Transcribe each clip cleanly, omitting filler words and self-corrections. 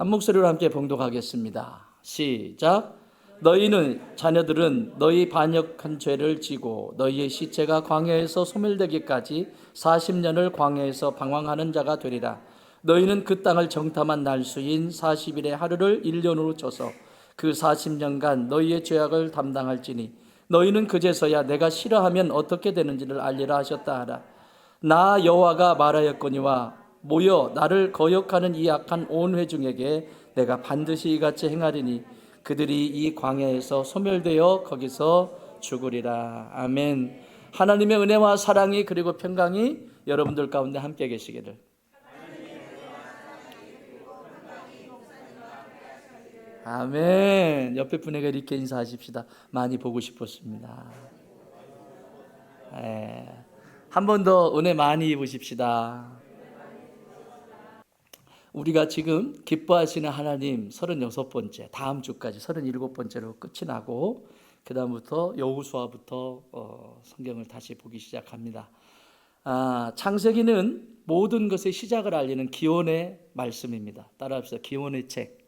한 목소리로 함께 봉독하겠습니다. 시작. 너희는 자녀들은 너희 반역한 죄를 지고 너희의 시체가 광야에서 소멸되기까지 40년을 광야에서 방황하는 자가 되리라. 너희는 그 땅을 정탐한 날수인 40일의 하루를 1년으로 쳐서 그 40년간 너희의 죄악을 담당할지니 너희는 그제서야 내가 싫어하면 어떻게 되는지를 알리라 하셨다 하라. 나 여호와가 말하였거니와 모여 나를 거역하는 이 악한 온 회중에게 내가 반드시 이같이 행하리니 그들이 이 광야에서 소멸되어 거기서 죽으리라. 아멘. 하나님의 은혜와 사랑이 그리고 평강이 여러분들 가운데 함께 계시기를. 아멘. 옆에 분에게 이렇게 인사하십시다. 많이 보고 싶었습니다. 한 번 더 은혜 많이 입으십시다. 우리가 지금 기뻐하시는 하나님 36번째, 다음 주까지 37번째로 끝이 나고 그 다음부터 여호수아부터 성경을 다시 보기 시작합니다. 창세기는 모든 것의 시작을 알리는 기원의 말씀입니다. 따라합시다. 기원의 책.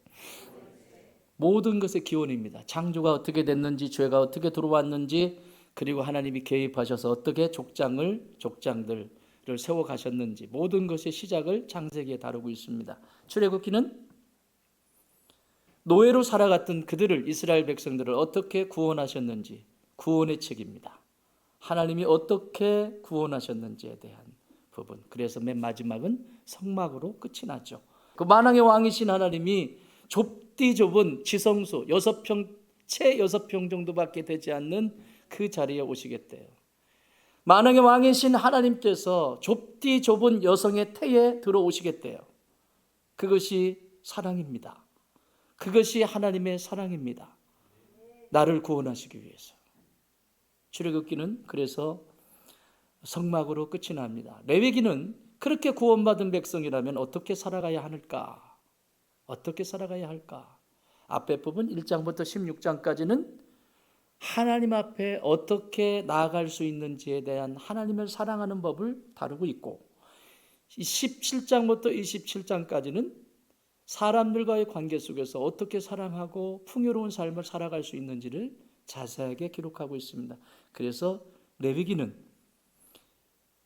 모든 것의 기원입니다. 창조가 어떻게 됐는지, 죄가 어떻게 들어왔는지, 그리고 하나님이 개입하셔서 어떻게 족장들을 세워 가셨는지, 모든 것의 시작을 창세기에 다루고 있습니다. 출애굽기는 노예로 살아갔던 그들을, 이스라엘 백성들을 어떻게 구원하셨는지 구원의 책입니다. 하나님이 어떻게 구원하셨는지에 대한 부분. 그래서 맨 마지막은 성막으로 끝이 나죠. 그 만왕의 왕이신 하나님이 좁디 좁은 지성소 6평, 채 6평 정도밖에 되지 않는 그 자리에 오시겠대요. 만왕의 왕이신 하나님께서 좁디 좁은 여성의 태에 들어오시겠대요. 그것이 사랑입니다. 그것이 하나님의 사랑입니다. 나를 구원하시기 위해서. 출애굽기는 그래서 성막으로 끝이 납니다. 레위기는 그렇게 구원받은 백성이라면 어떻게 살아가야 할까? 어떻게 살아가야 할까? 앞에 부분 1장부터 16장까지는 하나님 앞에 어떻게 나아갈 수 있는지에 대한 하나님을 사랑하는 법을 다루고 있고 17장부터 27장까지는 사람들과의 관계 속에서 어떻게 사랑하고 풍요로운 삶을 살아갈 수 있는지를 자세하게 기록하고 있습니다. 그래서 레위기는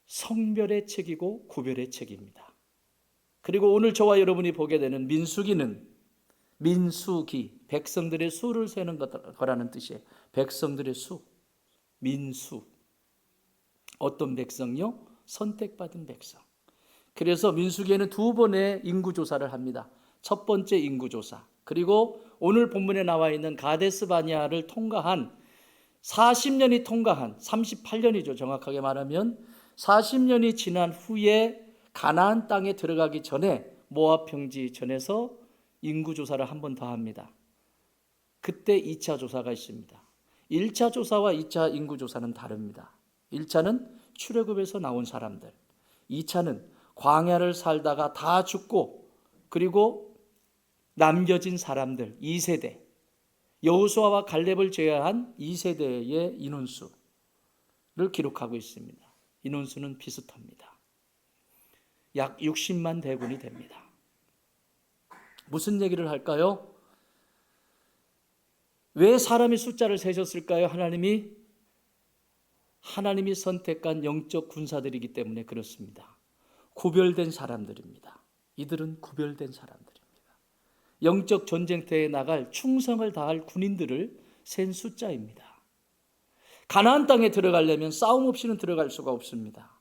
성별의 책이고 구별의 책입니다. 그리고 오늘 저와 여러분이 보게 되는 민수기는 민수기, 백성들의 수를 세는 거라는 뜻이에요. 백성들의 수, 민수. 어떤 백성요? 선택받은 백성. 그래서 민수기에는 2번의 인구조사를 합니다. 첫 번째 인구조사, 그리고 오늘 본문에 나와 있는 가데스 바네아를 통과한 40년이 통과한 38년이죠. 정확하게 말하면 40년이 지난 후에 가나안 땅에 들어가기 전에 모압 평지 전에서 인구조사를 한 번 더 합니다. 그때 2차 조사가 있습니다. 1차 조사와 2차 인구조사는 다릅니다. 1차는 출애굽에서 나온 사람들, 2차는 광야를 살다가 다 죽고 그리고 남겨진 사람들 2세대, 여호수아와 갈렙을 제외한 2세대의 인원수를 기록하고 있습니다. 인원수는 비슷합니다. 약 60만 대군이 됩니다. 무슨 얘기를 할까요? 왜 사람이 숫자를 세셨을까요? 하나님이 선택한 영적 군사들이기 때문에 그렇습니다. 구별된 사람들입니다. 이들은 구별된 사람들입니다. 영적 전쟁터에 나갈 충성을 다할 군인들을 센 숫자입니다. 가나안 땅에 들어가려면 싸움 없이는 들어갈 수가 없습니다.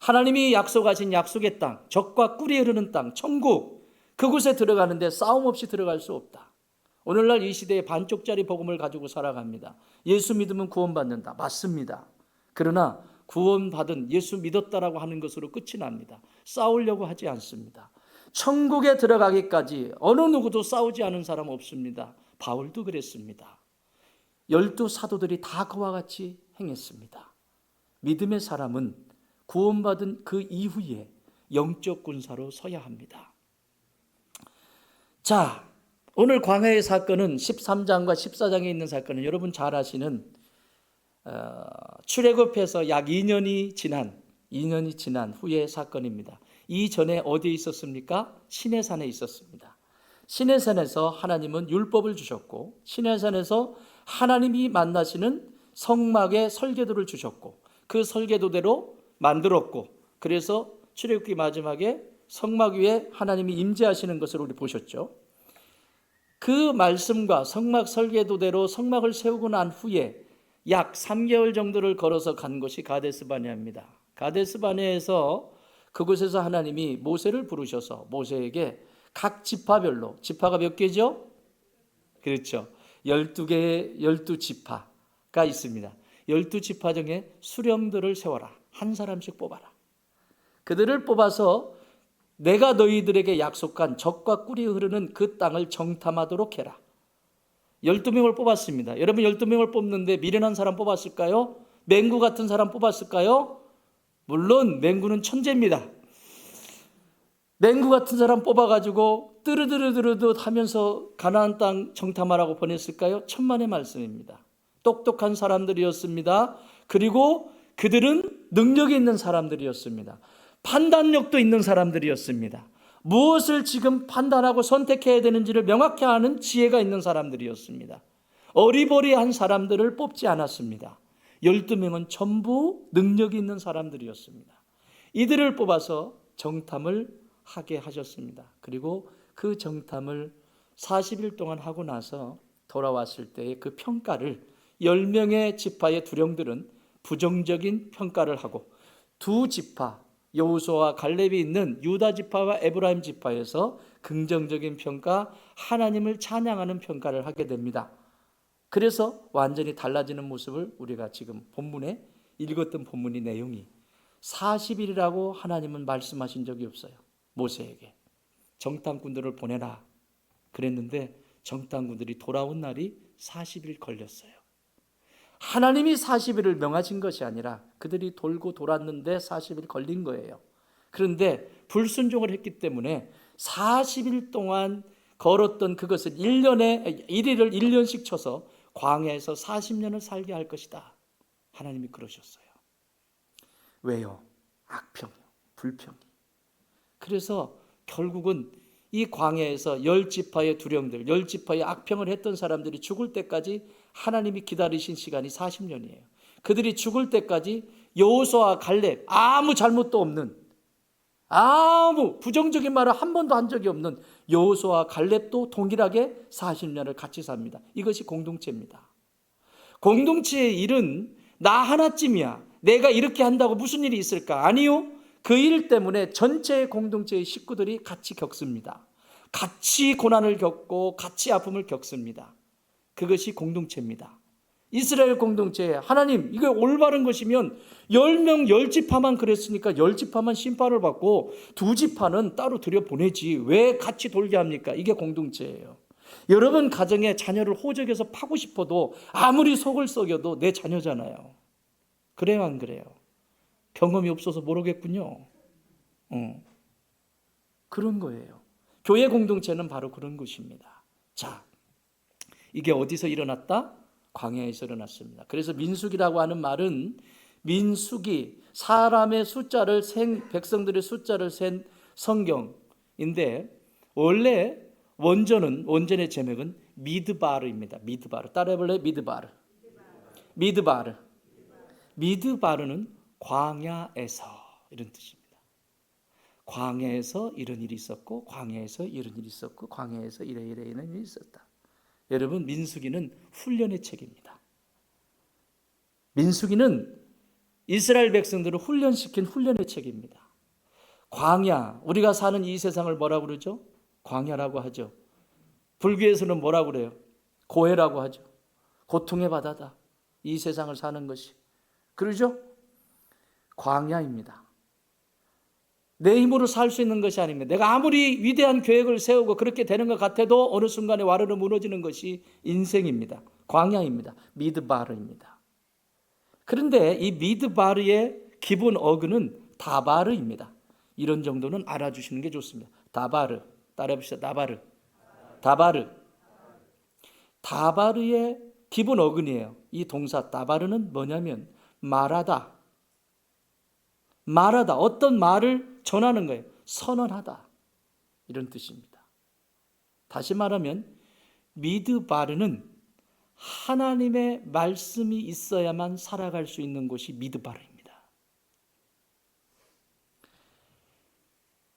하나님이 약속하신 약속의 땅, 젖과 꿀이 흐르는 땅, 천국, 그곳에 들어가는데 싸움 없이 들어갈 수 없다. 오늘날 이 시대에 반쪽짜리 복음을 가지고 살아갑니다. 예수 믿으면 구원받는다. 맞습니다. 그러나 구원받은 예수 믿었다라고 하는 것으로 끝이 납니다. 싸우려고 하지 않습니다. 천국에 들어가기까지 어느 누구도 싸우지 않은 사람 없습니다. 바울도 그랬습니다. 12 사도들이 다 그와 같이 행했습니다. 믿음의 사람은 구원받은 그 이후에 영적 군사로 서야 합니다. 자, 오늘 광야의 사건은 13장과 14장에 있는 사건은 여러분 잘 아시는 출애굽해서 약 2년이 지난 후의 사건입니다. 이전에 어디에 있었습니까? 시내산에 있었습니다. 시내산에서 하나님은 율법을 주셨고, 시내산에서 하나님이 만나시는 성막의 설계도를 주셨고, 그 설계도대로 만들었고, 그래서 출애굽기 마지막에 성막 위에 하나님이 임재하시는 것을 우리 보셨죠. 그 말씀과 성막 설계도대로 성막을 세우고 난 후에 약 3개월 정도를 걸어서 간 것이 가데스바네아입니다. 가데스바네아에서 그곳에서 하나님이 모세를 부르셔서 모세에게 각 지파별로, 지파가 몇 개죠? 그렇죠. 12개의 12지파가 있습니다. 12지파 중에 수령들을 세워라. 한 사람씩 뽑아라. 그들을 뽑아서 내가 너희들에게 약속한 젖과 꿀이 흐르는 그 땅을 정탐하도록 해라. 12명을 뽑았습니다. 여러분 12명을 뽑는데 미련한 사람 뽑았을까요? 맹구 같은 사람 뽑았을까요? 물론 맹구는 천재입니다. 맹구 같은 사람 뽑아가지고 뜨르드르드르드 하면서 가나안 땅 정탐하라고 보냈을까요? 천만의 말씀입니다. 똑똑한 사람들이었습니다. 그리고 그들은 능력이 있는 사람들이었습니다. 판단력도 있는 사람들이었습니다. 무엇을 지금 판단하고 선택해야 되는지를 명확히 아는 지혜가 있는 사람들이었습니다. 어리버리한 사람들을 뽑지 않았습니다. 12명은 전부 능력이 있는 사람들이었습니다. 이들을 뽑아서 정탐을 하게 하셨습니다. 그리고 그 정탐을 40일 동안 하고 나서 돌아왔을 때의 그 평가를 10명의 지파의 두령들은 부정적인 평가를 하고, 두 지파 여호수아와 갈렙이 있는 유다 지파와 에브라임 지파에서 긍정적인 평가, 하나님을 찬양하는 평가를 하게 됩니다. 그래서 완전히 달라지는 모습을 우리가 지금 본문에 읽었던 본문의 내용이 40일이라고 하나님은 말씀하신 적이 없어요. 모세에게 정탐꾼들을 보내라 그랬는데 정탐꾼들이 돌아온 날이 40일 걸렸어요. 하나님이 40일을 명하신 것이 아니라 그들이 돌고 돌았는데 40일 걸린 거예요. 그런데 불순종을 했기 때문에 40일 동안 걸었던 그것을 1년에 1일을 1년씩 쳐서 광야에서 40년을 살게 할 것이다. 하나님이 그러셨어요. 왜요? 악평, 불평이. 그래서 결국은 이 광야에서 10지파의 두령들, 10지파의 악평을 했던 사람들이 죽을 때까지 하나님이 기다리신 시간이 40년이에요. 그들이 죽을 때까지 여호수아와 갈렙, 아무 잘못도 없는, 아무 부정적인 말을 한 번도 한 적이 없는 여호수아와 갈렙도 동일하게 40년을 같이 삽니다. 이것이 공동체입니다. 공동체의 일은 나 하나쯤이야. 내가 이렇게 한다고 무슨 일이 있을까? 아니요. 그 일 때문에 전체의 공동체의 식구들이 같이 겪습니다. 같이 고난을 겪고 같이 아픔을 겪습니다. 그것이 공동체입니다. 이스라엘 공동체, 하나님 이거 올바른 것이면 10명 10지파만 그랬으니까 10지파만 심판을 받고 2지파는 따로 들여보내지 왜 같이 돌게 합니까? 이게 공동체예요. 여러분 가정에 자녀를 호적에서 파고 싶어도 아무리 속을 썩여도 내 자녀잖아요. 그래요 안 그래요? 경험이 없어서 모르겠군요. 그런 거예요. 교회 공동체는 바로 그런 것입니다. 자, 이게 어디서 일어났다? 광야에서 일어났습니다. 그래서 민수기라고 하는 말은 민수기, 사람의 숫자를 센, 백성들의 숫자를 센 성경인데 원래 원전의 제목은 미드바르입니다. 미드바르. 따라해볼래요? 미드바르. 미드바르. 미드바르는 광야에서 이런 뜻입니다. 광야에서 이런 일이 있었고 광야에서 이런 일이 있었고 광야에서 이런 일이 있었다. 여러분 민수기는 훈련의 책입니다. 민수기는 이스라엘 백성들을 훈련시킨 훈련의 책입니다. 광야, 우리가 사는 이 세상을 뭐라고 그러죠? 광야라고 하죠. 불교에서는 뭐라고 그래요? 고해라고 하죠. 고통의 바다다. 이 세상을 사는 것이. 그러죠? 광야입니다. 내 힘으로 살 수 있는 것이 아닙니다. 내가 아무리 위대한 계획을 세우고 그렇게 되는 것 같아도 어느 순간에 와르르 무너지는 것이 인생입니다. 광야입니다. 미드바르입니다. 그런데 이 미드바르의 기본 어근은 다바르입니다. 이런 정도는 알아주시는 게 좋습니다. 다바르. 따라해봅시다. 다바르. 다바르. 다바르의 기본 어근이에요. 이 동사 다바르는 뭐냐면 말하다. 말하다. 어떤 말을 전하는 거예요. 선언하다. 이런 뜻입니다. 다시 말하면 미드바르는 하나님의 말씀이 있어야만 살아갈 수 있는 곳이 미드바르입니다.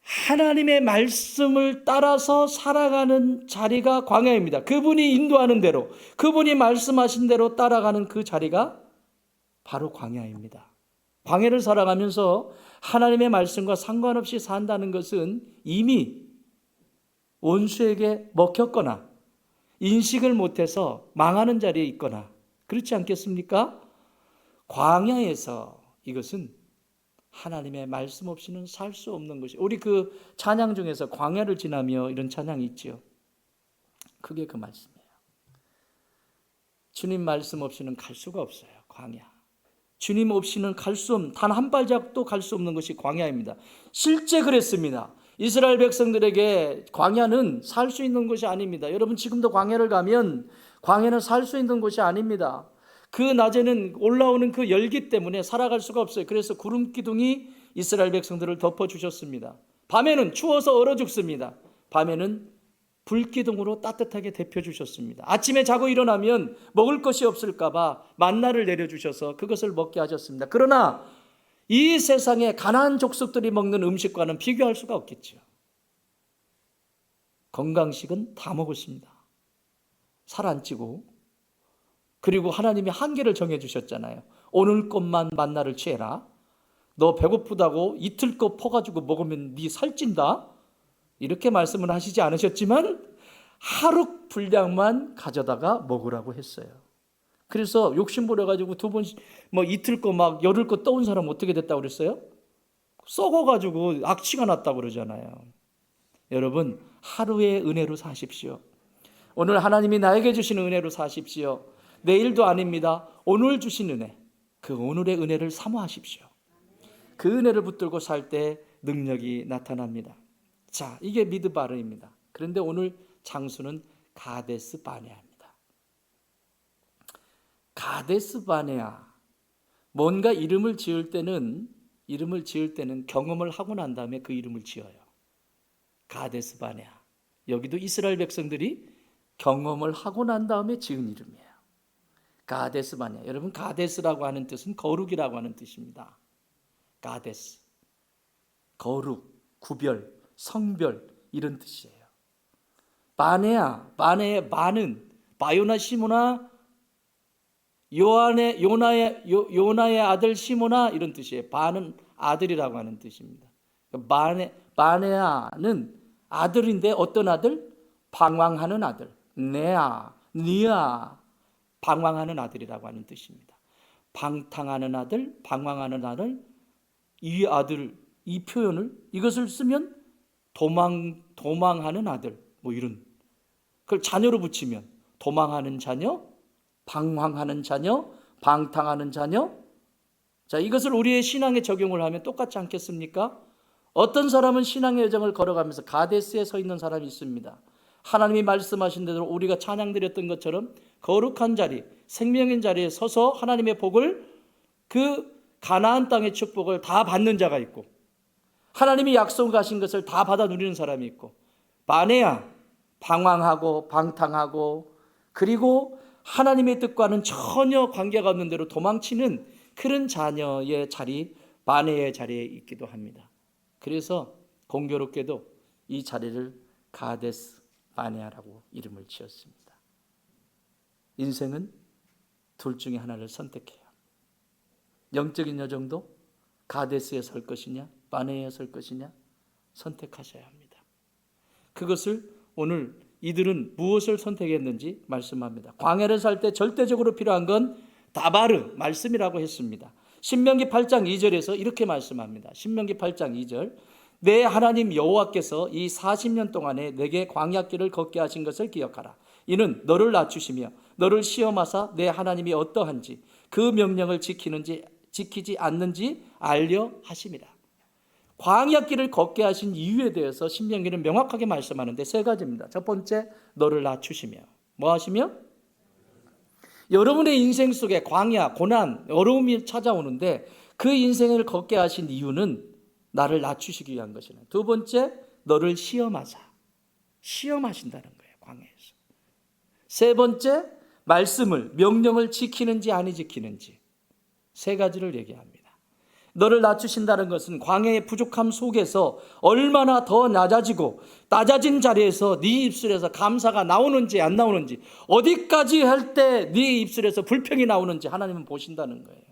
하나님의 말씀을 따라서 살아가는 자리가 광야입니다. 그분이 인도하는 대로, 그분이 말씀하신 대로 따라가는 그 자리가 바로 광야입니다. 광야를 살아가면서 하나님의 말씀과 상관없이 산다는 것은 이미 원수에게 먹혔거나 인식을 못해서 망하는 자리에 있거나 그렇지 않겠습니까? 광야에서 이것은 하나님의 말씀 없이는 살 수 없는 것이, 우리 그 찬양 중에서 광야를 지나며 이런 찬양이 있죠. 그게 그 말씀이에요. 주님 말씀 없이는 갈 수가 없어요. 광야. 주님 없이는 갈 수 없는, 단 한 발자국도 갈 수 없는 것이 광야입니다. 실제 그랬습니다. 이스라엘 백성들에게 광야는 살 수 있는 곳이 아닙니다. 여러분 지금도 광야를 가면 광야는 살 수 있는 곳이 아닙니다. 그 낮에는 올라오는 그 열기 때문에 살아갈 수가 없어요. 그래서 구름 기둥이 이스라엘 백성들을 덮어주셨습니다. 밤에는 추워서 얼어 죽습니다. 밤에는 불기둥으로 따뜻하게 데펴주셨습니다. 아침에 자고 일어나면 먹을 것이 없을까 봐 만나를 내려주셔서 그것을 먹게 하셨습니다. 그러나 이 세상에 가나안 족속들이 먹는 음식과는 비교할 수가 없겠죠. 건강식은 다 먹었습니다. 살 안 찌고. 그리고 하나님이 한계를 정해주셨잖아요. 오늘 것만 만나를 취해라. 너 배고프다고 이틀 거 퍼가지고 먹으면 네 살찐다. 이렇게 말씀을 하시지 않으셨지만 하루 분량만 가져다가 먹으라고 했어요. 그래서 욕심부려가지고 두 번 이틀 거 막 열흘 거 떠온 사람 어떻게 됐다고 그랬어요? 썩어가지고 악취가 났다고 그러잖아요. 여러분 하루의 은혜로 사십시오. 오늘 하나님이 나에게 주시는 은혜로 사십시오. 내일도 아닙니다. 오늘 주신 은혜, 그 오늘의 은혜를 사모하십시오. 그 은혜를 붙들고 살 때 능력이 나타납니다. 자, 이게 미드바르입니다. 그런데 오늘 장소는 가데스 바네아입니다. 가데스 바네아. 뭔가 이름을 지을 때는 경험을 하고 난 다음에 그 이름을 지어요. 가데스 바네아. 여기도 이스라엘 백성들이 경험을 하고 난 다음에 지은 이름이에요. 가데스 바네아. 여러분 가데스라고 하는 뜻은 거룩이라고 하는 뜻입니다. 가데스. 거룩, 구별, 성별 이런 뜻이에요. 바네아, 바네의 바는 바요나 시모나 요나의 아들 시모나 이런 뜻이에요. 바는 아들이라고 하는 뜻입니다. 바네아는 아들인데 어떤 아들? 방황하는 아들. 니아 방황하는 아들이라고 하는 뜻입니다. 방탕하는 아들, 방황하는 아들, 이 표현을 이것을 쓰면 도망하는 아들, 이런 그걸 자녀로 붙이면 도망하는 자녀, 방황하는 자녀, 방탕하는 자녀. 자, 이것을 우리의 신앙에 적용을 하면 똑같지 않겠습니까? 어떤 사람은 신앙의 여정을 걸어가면서 가데스에 서 있는 사람이 있습니다. 하나님이 말씀하신 대로 우리가 찬양드렸던 것처럼 거룩한 자리, 생명의 자리에 서서 하나님의 복을, 그 가나안 땅의 축복을 다 받는 자가 있고, 하나님이 약속하신 것을 다 받아 누리는 사람이 있고, 바네아, 방황하고 방탕하고 그리고 하나님의 뜻과는 전혀 관계가 없는 대로 도망치는 그런 자녀의 자리, 바네아의 자리에 있기도 합니다. 그래서 공교롭게도 이 자리를 가데스 바네아라고 이름을 지었습니다. 인생은 둘 중에 하나를 선택해야 합니다. 영적인 여정도 가데스에 설 것이냐 바네아에 설 것이냐 선택하셔야 합니다. 그것을 오늘 이들은 무엇을 선택했는지 말씀합니다. 광야를 살 때 절대적으로 필요한 건 다바르, 말씀이라고 했습니다. 신명기 8장 2절에서 이렇게 말씀합니다. 신명기 8장 2절. 내 하나님 여호와께서 이 40년 동안에 내게 광야길을 걷게 하신 것을 기억하라. 이는 너를 낮추시며 너를 시험하사 내 하나님이 어떠한지 그 명령을 지키지 않는지 알려 하심이라. 광야길을 걷게 하신 이유에 대해서 신명기는 명확하게 말씀하는데 세 가지입니다. 첫 번째, 너를 낮추시며. 뭐 하시며? 여러분의 인생 속에 광야, 고난, 어려움이 찾아오는데 그 인생을 걷게 하신 이유는 나를 낮추시기 위한 것이네. 두 번째, 너를 시험하신다는 거예요. 광야에서. 세 번째, 말씀을, 명령을 지키는지 아니 지키는지. 세 가지를 얘기합니다. 너를 낮추신다는 것은 광야의 부족함 속에서 얼마나 더 낮아진 자리에서 네 입술에서 감사가 나오는지 안 나오는지, 어디까지 할 때 네 입술에서 불평이 나오는지 하나님은 보신다는 거예요.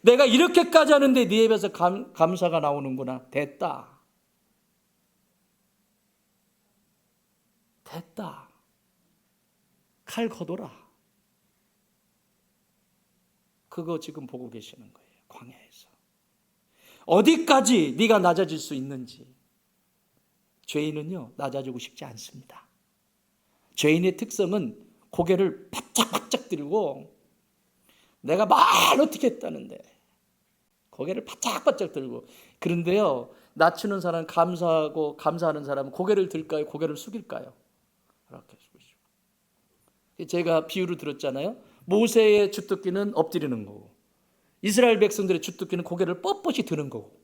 내가 이렇게까지 하는데 네 입에서 감사가 나오는구나. 됐다. 칼 거둬라. 그거 지금 보고 계시는 거예요. 광야에서. 어디까지 네가 낮아질 수 있는지. 죄인은요, 낮아지고 싶지 않습니다. 죄인의 특성은 고개를 바짝바짝 들고, 내가 말 어떻게 했다는데 고개를 바짝바짝 들고. 그런데요, 낮추는 사람, 감사하는 사람은 고개를 들까요? 고개를 숙일까요? 이렇게 숙이시고. 제가 비유를 들었잖아요. 모세의 주특기는 엎드리는 거고, 이스라엘 백성들의 주특기는 고개를 뻣뻣이 드는 거고.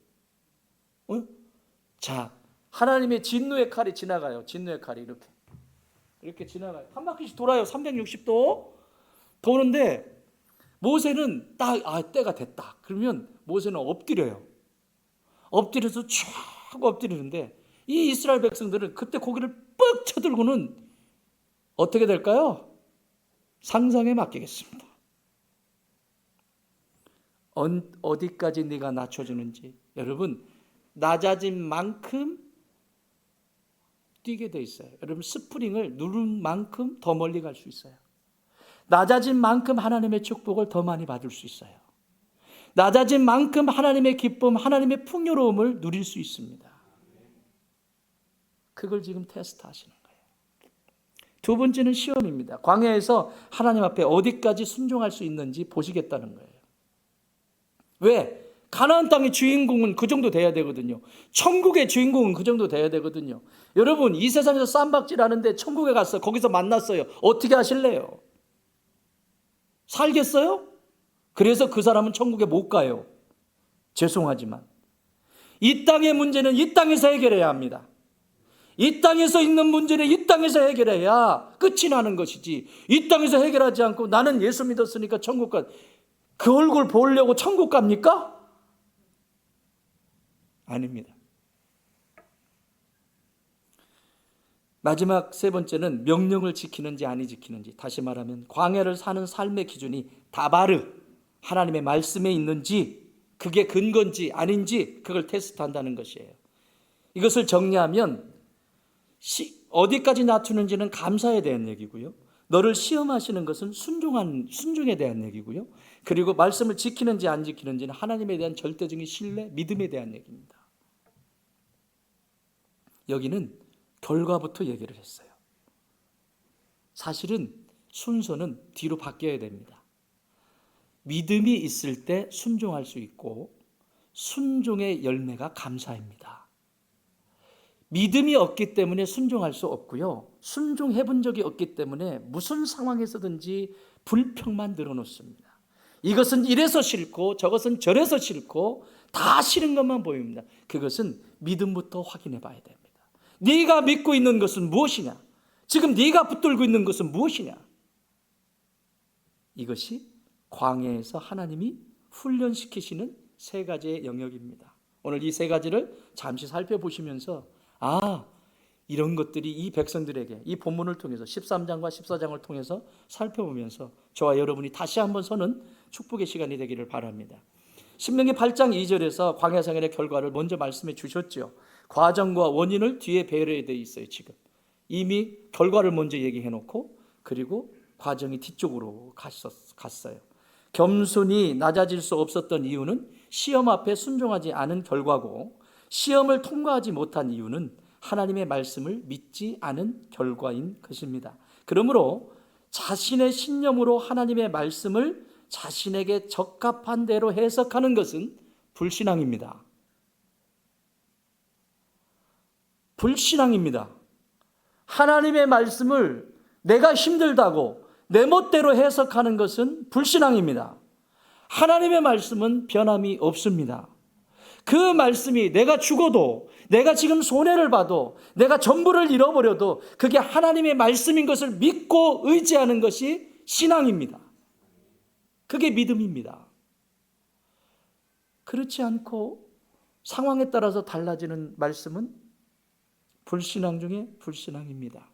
자, 하나님의 진노의 칼이 지나가요. 진노의 칼이 이렇게 지나가요. 한 바퀴씩 돌아요. 360도 도는데, 모세는 딱 때가 됐다. 그러면 모세는 엎드려요. 엎드려서 쭉 엎드리는데, 이 이스라엘 백성들은 그때 고개를 뻑 쳐들고는 어떻게 될까요? 상상에 맡기겠습니다. 어디까지 네가 낮춰지는지. 여러분, 낮아진 만큼 뛰게 돼 있어요. 여러분, 스프링을 누른 만큼 더 멀리 갈 수 있어요. 낮아진 만큼 하나님의 축복을 더 많이 받을 수 있어요. 낮아진 만큼 하나님의 기쁨, 하나님의 풍요로움을 누릴 수 있습니다. 그걸 지금 테스트하시는 거예요. 두 번째는 시험입니다. 광야에서 하나님 앞에 어디까지 순종할 수 있는지 보시겠다는 거예요. 왜? 가나안 땅의 주인공은 그 정도 돼야 되거든요. 천국의 주인공은 그 정도 돼야 되거든요. 여러분, 이 세상에서 쌈박질 하는데 천국에 갔어. 거기서 만났어요. 어떻게 하실래요? 살겠어요? 그래서 그 사람은 천국에 못 가요. 죄송하지만 이 땅의 문제는 이 땅에서 해결해야 합니다. 이 땅에서 있는 문제는 이 땅에서 해결해야 끝이 나는 것이지, 이 땅에서 해결하지 않고 나는 예수 믿었으니까 천국 가, 그 얼굴 보려고 천국 갑니까? 아닙니다. 마지막 세 번째는 명령을 지키는지 아니 지키는지. 다시 말하면 광야를 사는 삶의 기준이 다바르, 하나님의 말씀에 있는지, 그게 근거인지 아닌지, 그걸 테스트한다는 것이에요. 이것을 정리하면 어디까지 낮추는지는 감사에 대한 얘기고요, 너를 시험하시는 것은 순종에 대한 얘기고요, 그리고 말씀을 지키는지 안 지키는지는 하나님에 대한 절대적인 신뢰, 믿음에 대한 얘기입니다. 여기는 결과부터 얘기를 했어요. 사실은 순서는 뒤로 바뀌어야 됩니다. 믿음이 있을 때 순종할 수 있고, 순종의 열매가 감사입니다. 믿음이 없기 때문에 순종할 수 없고요, 순종해 본 적이 없기 때문에 무슨 상황에서든지 불평만 늘어놓습니다. 이것은 이래서 싫고 저것은 저래서 싫고 다 싫은 것만 보입니다. 그것은 믿음부터 확인해 봐야 됩니다. 네가 믿고 있는 것은 무엇이냐? 지금 네가 붙들고 있는 것은 무엇이냐? 이것이 광야에서 하나님이 훈련시키시는 세 가지의 영역입니다. 오늘 이 세 가지를 잠시 살펴보시면서, 이런 것들이 이 백성들에게 이 본문을 통해서 13장과 14장을 통해서 살펴보면서 저와 여러분이 다시 한번 서는 축복의 시간이 되기를 바랍니다. 신명기 8장 2절에서 광야 생활의 결과를 먼저 말씀해 주셨죠. 과정과 원인을 뒤에 배열해야 돼 있어요. 지금 이미 결과를 먼저 얘기해 놓고, 그리고 과정이 뒤쪽으로 갔어요. 겸손히 낮아질 수 없었던 이유는 시험 앞에 순종하지 않은 결과고, 시험을 통과하지 못한 이유는 하나님의 말씀을 믿지 않은 결과인 것입니다. 그러므로 자신의 신념으로 하나님의 말씀을 자신에게 적합한 대로 해석하는 것은 불신앙입니다. 불신앙입니다. 하나님의 말씀을 내가 힘들다고 내 멋대로 해석하는 것은 불신앙입니다. 하나님의 말씀은 변함이 없습니다. 그 말씀이 내가 죽어도, 내가 지금 손해를 봐도, 내가 전부를 잃어버려도 그게 하나님의 말씀인 것을 믿고 의지하는 것이 신앙입니다. 그게 믿음입니다. 그렇지 않고 상황에 따라서 달라지는 말씀은 불신앙 중에 불신앙입니다.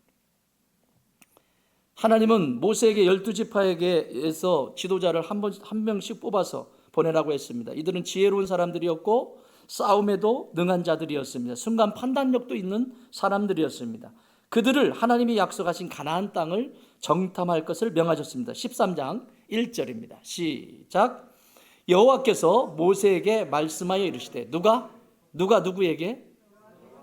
하나님은 모세에게 12지파에게서 지도자를 한 명씩 뽑아서 보내라고 했습니다. 이들은 지혜로운 사람들이었고 싸움에도 능한 자들이었습니다. 순간 판단력도 있는 사람들이었습니다. 그들을 하나님이 약속하신 가나안 땅을 정탐할 것을 명하셨습니다. 13장 1절입니다. 시작. 여호와께서 모세에게 말씀하여 이르시되 누가 누구에게?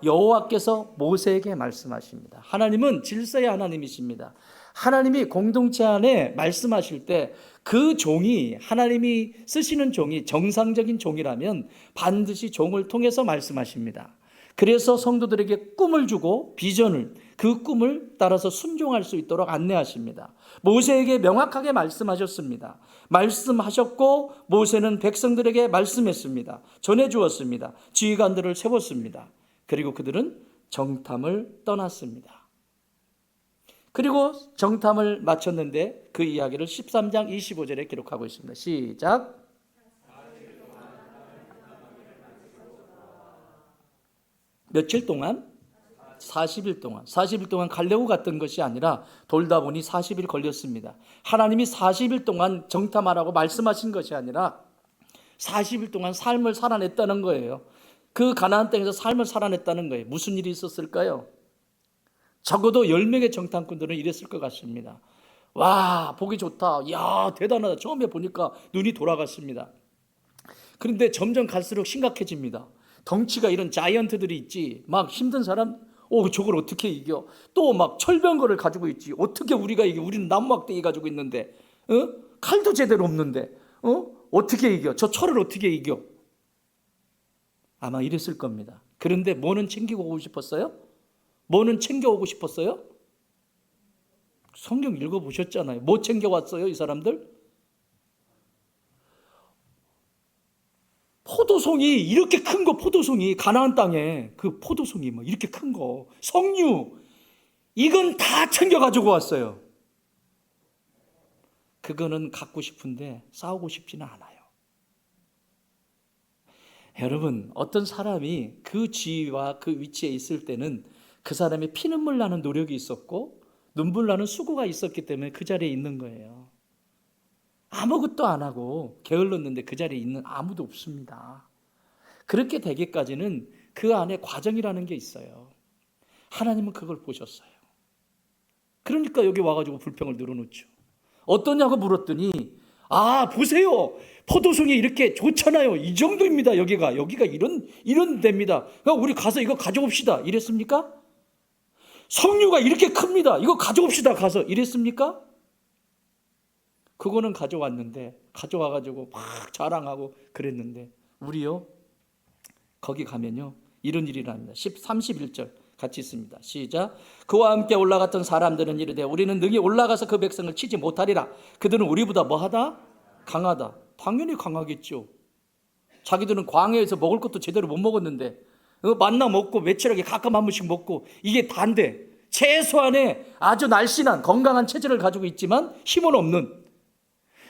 여호와께서 모세에게 말씀하십니다. 하나님은 질서의 하나님이십니다. 하나님이 공동체 안에 말씀하실 때 그 종이, 하나님이 쓰시는 종이 정상적인 종이라면 반드시 종을 통해서 말씀하십니다. 그래서 성도들에게 꿈을 주고 비전을, 그 꿈을 따라서 순종할 수 있도록 안내하십니다. 모세에게 명확하게 말씀하셨습니다. 말씀하셨고 모세는 백성들에게 말씀했습니다. 전해주었습니다. 지휘관들을 세웠습니다. 그리고 그들은 정탐을 떠났습니다. 그리고 정탐을 마쳤는데 그 이야기를 13장 25절에 기록하고 있습니다. 시작. 며칠 동안? 40일 동안. 40일 동안 가려고 갔던 것이 아니라 돌다 보니 40일 걸렸습니다. 하나님이 40일 동안 정탐하라고 말씀하신 것이 아니라 40일 동안 삶을 살아냈다는 거예요. 그 가나안 땅에서 삶을 살아냈다는 거예요. 무슨 일이 있었을까요? 적어도 10명의 정탐꾼들은 이랬을 것 같습니다. 와, 보기 좋다. 야, 대단하다. 처음에 보니까 눈이 돌아갔습니다. 그런데 점점 갈수록 심각해집니다. 덩치가 이런 자이언트들이 있지. 막 힘든 사람, 저걸 어떻게 이겨? 또 막 철병거를 가지고 있지. 어떻게 우리가 이겨? 우리는 나무막대기 가지고 있는데, 칼도 제대로 없는데, 어떻게 이겨? 저 철을 어떻게 이겨? 아마 이랬을 겁니다. 그런데 뭐는 챙기고 오고 싶었어요? 뭐는 챙겨오고 싶었어요? 성경 읽어보셨잖아요. 뭐 챙겨왔어요, 이 사람들? 포도송이, 이렇게 큰 거, 포도송이, 가나안 땅에 그 포도송이 뭐 이렇게 큰 거, 석류, 이건 다 챙겨가지고 왔어요. 그거는 갖고 싶은데 싸우고 싶지는 않아요. 여러분, 어떤 사람이 그 지위와 그 위치에 있을 때는 그 사람의 피눈물 나는 노력이 있었고 눈물 나는 수고가 있었기 때문에 그 자리에 있는 거예요. 아무것도 안 하고 게을렀는데 그 자리에 있는 아무도 없습니다. 그렇게 되기까지는 그 안에 과정이라는 게 있어요. 하나님은 그걸 보셨어요. 그러니까 여기 와가지고 불평을 늘어놓죠. 어떠냐고 물었더니 보세요. 포도송이 이렇게 좋잖아요. 이 정도입니다. 여기가 이런 데입니다. 그러니까 우리 가서 이거 가져옵시다. 이랬습니까? 석류가 이렇게 큽니다. 이거 가져옵시다. 가서 이랬습니까? 그거는 가져왔는데, 가져와가지고 막 자랑하고 그랬는데, 우리요, 거기 가면요, 이런 일이 납니다. 31절 같이 있습니다. 시작. 그와 함께 올라갔던 사람들은 이르되 우리는 능히 올라가서 그 백성을 치지 못하리라. 그들은 우리보다 뭐하다? 강하다. 당연히 강하겠죠. 자기들은 광야에서 먹을 것도 제대로 못 먹었는데 만나 먹고 며칠하게 가끔 한 번씩 먹고 이게 단데 최소한의 아주 날씬한 건강한 체질을 가지고 있지만 힘은 없는,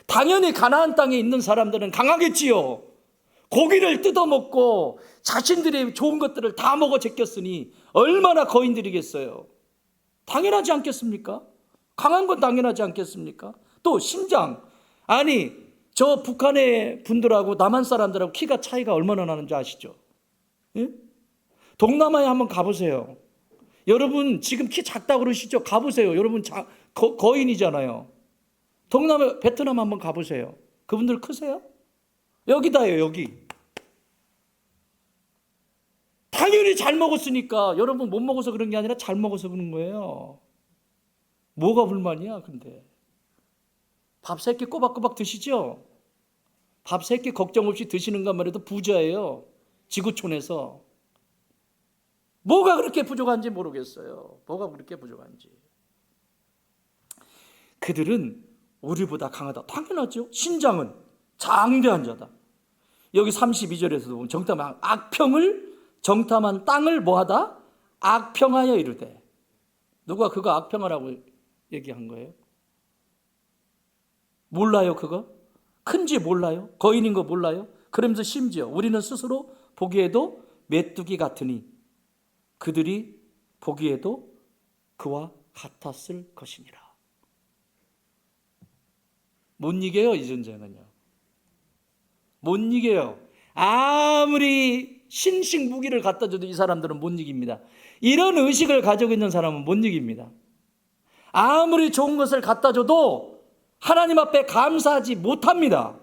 당연히 가나안 땅에 있는 사람들은 강하겠지요. 고기를 뜯어먹고 자신들의 좋은 것들을 다 먹어 제꼈으니 얼마나 거인들이겠어요. 당연하지 않겠습니까? 강한 건 당연하지 않겠습니까? 또 신장, 아니 저 북한의 분들하고 남한 사람들하고 키가 차이가 얼마나 나는지 아시죠? 예? 동남아에 한번 가보세요. 여러분 지금 키 작다고 그러시죠? 가보세요. 여러분 거인이잖아요. 동남아 베트남 한번 가보세요. 그분들 크세요? 여기다요, 여기. 당연히 잘 먹었으니까. 여러분 못 먹어서 그런 게 아니라 잘 먹어서 그런 거예요. 뭐가 불만이야 근데? 밥 3끼 꼬박꼬박 드시죠? 밥 3끼 걱정 없이 드시는 것만 해도 부자예요. 지구촌에서. 뭐가 그렇게 부족한지 모르겠어요. 뭐가 그렇게 부족한지. 그들은 우리보다 강하다. 당연하죠. 신장은 장대한 자다. 여기 32절에서도 보면 정탐한 정탐한 땅을 뭐하다? 악평하여 이르되. 누가 그거 악평하라고 얘기한 거예요? 몰라요 그거? 큰지 몰라요? 거인인 거 몰라요? 그러면서 심지어 우리는 스스로 보기에도 메뚜기 같으니 그들이 보기에도 그와 같았을 것이니라. 못 이겨요 이 전쟁은요. 못 이겨요. 아무리 신식 무기를 갖다 줘도 이 사람들은 못 이깁니다. 이런 의식을 가지고 있는 사람은 못 이깁니다. 아무리 좋은 것을 갖다 줘도 하나님 앞에 감사하지 못합니다.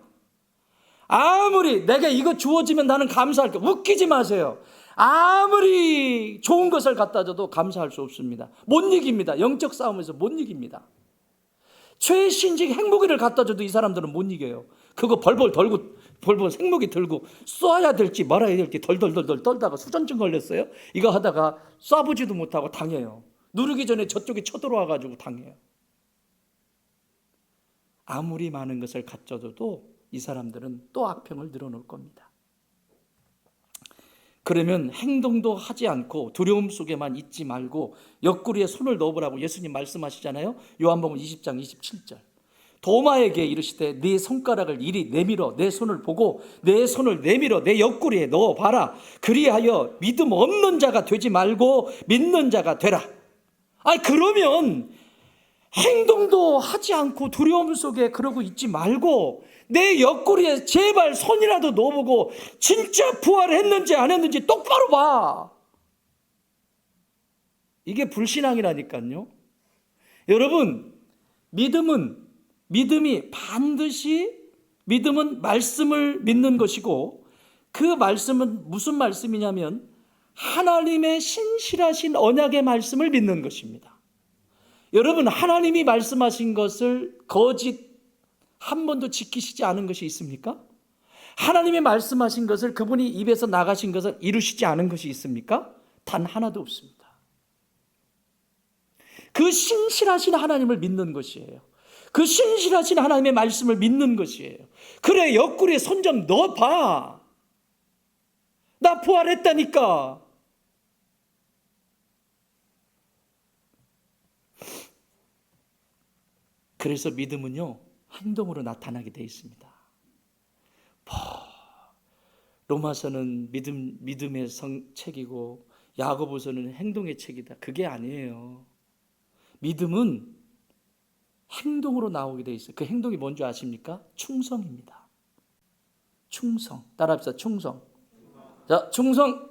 아무리 내게 이거 주어지면 나는 감사할게. 웃기지 마세요. 아무리 좋은 것을 갖다 줘도 감사할 수 없습니다. 못 이깁니다. 영적 싸움에서 못 이깁니다. 최신식 핵무기를 갖다 줘도 이 사람들은 못 이겨요. 그거 벌벌 핵무기 들고 쏴야 될지 말아야 될지 덜덜덜 떨다가 수전증 걸렸어요. 이거 하다가 쏴보지도 못하고 당해요. 누르기 전에 저쪽이 쳐들어와 가지고 당해요. 아무리 많은 것을 갖다 줘도 이 사람들은 또 악평을 늘어놓을 겁니다. 그러면 행동도 하지 않고 두려움 속에만 있지 말고 옆구리에 손을 넣어보라고 예수님 말씀하시잖아요. 요한복음 20장 27절. 도마에게 이르시되 네 손가락을 이리 내밀어 내 손을 보고 내 손을 내밀어 내 옆구리에 넣어봐라. 그리하여 믿음 없는 자가 되지 말고 믿는 자가 되라. 그러면 행동도 하지 않고 두려움 속에 그러고 있지 말고 내 옆구리에 제발 손이라도 넣어보고 진짜 부활했는지 안 했는지 똑바로 봐. 이게 불신앙이라니까요. 여러분, 믿음은 말씀을 믿는 것이고 그 말씀은 무슨 말씀이냐면 하나님의 신실하신 언약의 말씀을 믿는 것입니다. 여러분, 하나님이 말씀하신 것을 거짓 한 번도 지키시지 않은 것이 있습니까? 하나님이 말씀하신 것을 그분이 입에서 나가신 것을 이루시지 않은 것이 있습니까? 단 하나도 없습니다. 그 신실하신 하나님을 믿는 것이에요. 그 신실하신 하나님의 말씀을 믿는 것이에요. 그래, 옆구리에 손 좀 넣어봐. 나 부활했다니까. 그래서 믿음은요, 행동으로 나타나게 되어 있습니다. 로마서는 믿음의 책이고 야고보서는 행동의 책이다. 그게 아니에요. 믿음은 행동으로 나오게 되어 있어요. 그 행동이 뭔지 아십니까? 충성입니다. 충성. 따라합시다. 충성. 자, 충성.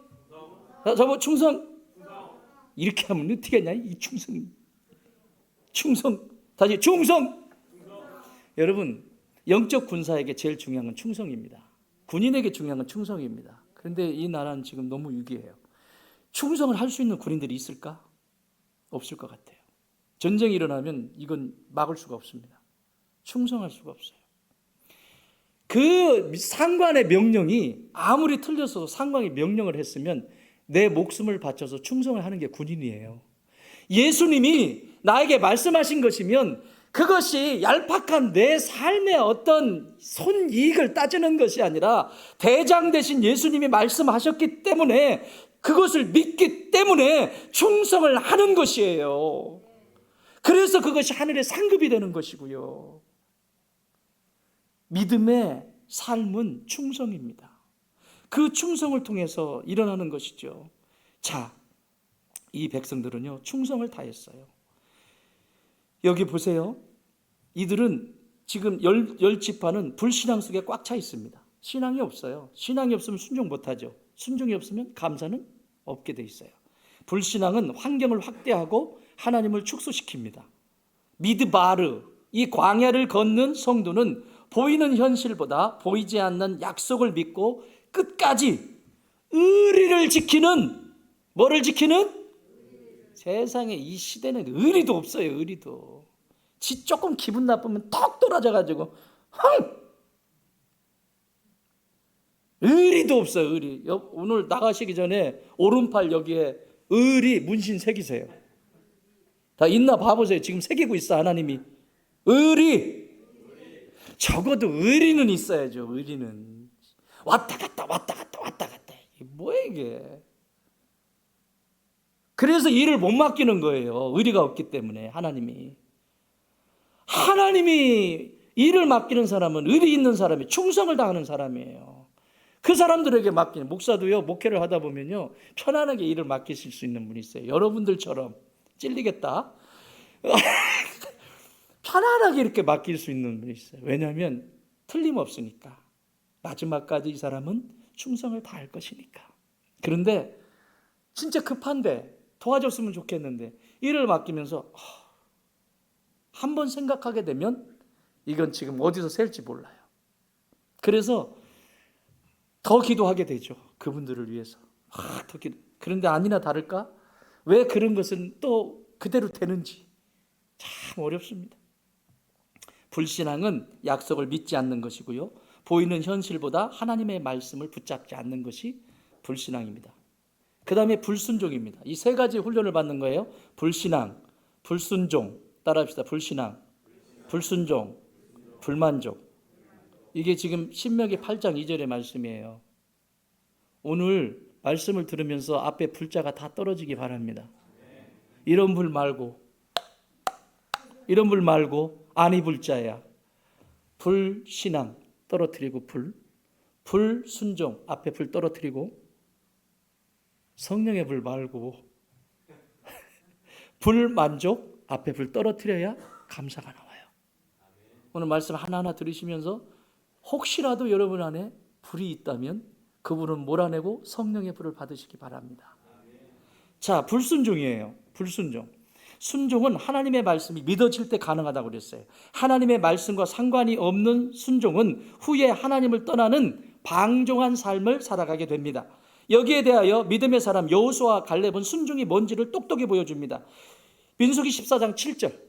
자, 저거 충성. 이렇게 하면 어떻게 하냐? 이 충성. 다시 충성. 여러분, 영적 군사에게 제일 중요한 건 충성입니다. 군인에게 중요한 건 충성입니다. 그런데 이 나라는 지금 너무 위기해요. 충성을 할 수 있는 군인들이 있을까? 없을 것 같아요. 전쟁이 일어나면 이건 막을 수가 없습니다. 충성할 수가 없어요. 그 상관의 명령이 아무리 틀렸어도 상관이 명령을 했으면 내 목숨을 바쳐서 충성을 하는 게 군인이에요. 예수님이 나에게 말씀하신 것이면 그것이 얄팍한 내 삶의 어떤 손이익을 따지는 것이 아니라 대장 되신 예수님이 말씀하셨기 때문에 그것을 믿기 때문에 충성을 하는 것이에요. 그래서 그것이 하늘의 상급이 되는 것이고요. 믿음의 삶은 충성입니다. 그 충성을 통해서 일어나는 것이죠. 자, 이 백성들은요, 충성을 다했어요. 여기 보세요. 이들은 지금 열 지파는 불신앙 속에 꽉 차 있습니다. 신앙이 없어요. 신앙이 없으면 순종 못하죠. 순종이 없으면 감사는 없게 돼 있어요. 불신앙은 환경을 확대하고 하나님을 축소시킵니다. 미드바르, 이 광야를 걷는 성도는 보이는 현실보다 보이지 않는 약속을 믿고 끝까지 의리를 지키는, 뭐를 지키는? 세상에 이 시대는 의리도 없어요. 의리도. 지 조금 기분 나쁘면 턱 돌아져가지고 의리도 없어요. 의리. 오늘 나가시기 전에 오른팔 여기에 의리 문신 새기세요. 다 있나 봐보세요. 지금 새기고 있어. 하나님이 의리. 적어도 의리는 있어야죠. 의리는. 왔다 갔다 왔다 갔다 왔다 갔다. 이게 뭐야 이게? 그래서 일을 못 맡기는 거예요. 의리가 없기 때문에. 하나님이 일을 맡기는 사람은 의리 있는 사람이, 충성을 다하는 사람이에요. 그 사람들에게 맡기는, 목사도요, 목회를 하다 보면요, 편안하게 일을 맡기실 수 있는 분이 있어요. 여러분들처럼 찔리겠다. 편안하게 이렇게 맡길 수 있는 분이 있어요. 왜냐하면 틀림없으니까. 마지막까지 이 사람은 충성을 다할 것이니까. 그런데 진짜 급한데 도와줬으면 좋겠는데 일을 맡기면서 한번 생각하게 되면 이건 지금 어디서 셀지 몰라요. 그래서 더 기도하게 되죠. 그분들을 위해서. 그런데 아니나 다를까? 왜 그런 것은 또 그대로 되는지 참 어렵습니다. 불신앙은 약속을 믿지 않는 것이고요, 보이는 현실보다 하나님의 말씀을 붙잡지 않는 것이 불신앙입니다. 그 다음에 불순종입니다. 이 세 가지 훈련을 받는 거예요. 불신앙, 불순종, 따라합시다. 불신앙, 불순종, 불만족. 이게 지금 신명기 8장 2절의 말씀이에요. 오늘 말씀을 들으면서 앞에 불자가 다 떨어지기 바랍니다. 이런 불 말고, 이런 불 말고 아니 불자야. 불신앙 떨어뜨리고 불순종 앞에 불 떨어뜨리고, 성령의 불 말고 불만족 앞에 불 떨어뜨려야 감사가 나와요. 오늘 말씀 하나하나 들으시면서 혹시라도 여러분 안에 불이 있다면 그 불은 몰아내고 성령의 불을 받으시기 바랍니다. 자, 불순종이에요. 불순종. 순종은 하나님의 말씀이 믿어질 때 가능하다고 그랬어요. 하나님의 말씀과 상관이 없는 순종은 후에 하나님을 떠나는 방종한 삶을 살아가게 됩니다. 여기에 대하여 믿음의 사람 여호수아와 갈렙은 순종이 뭔지를 똑똑히 보여줍니다. 민수기 14장 7절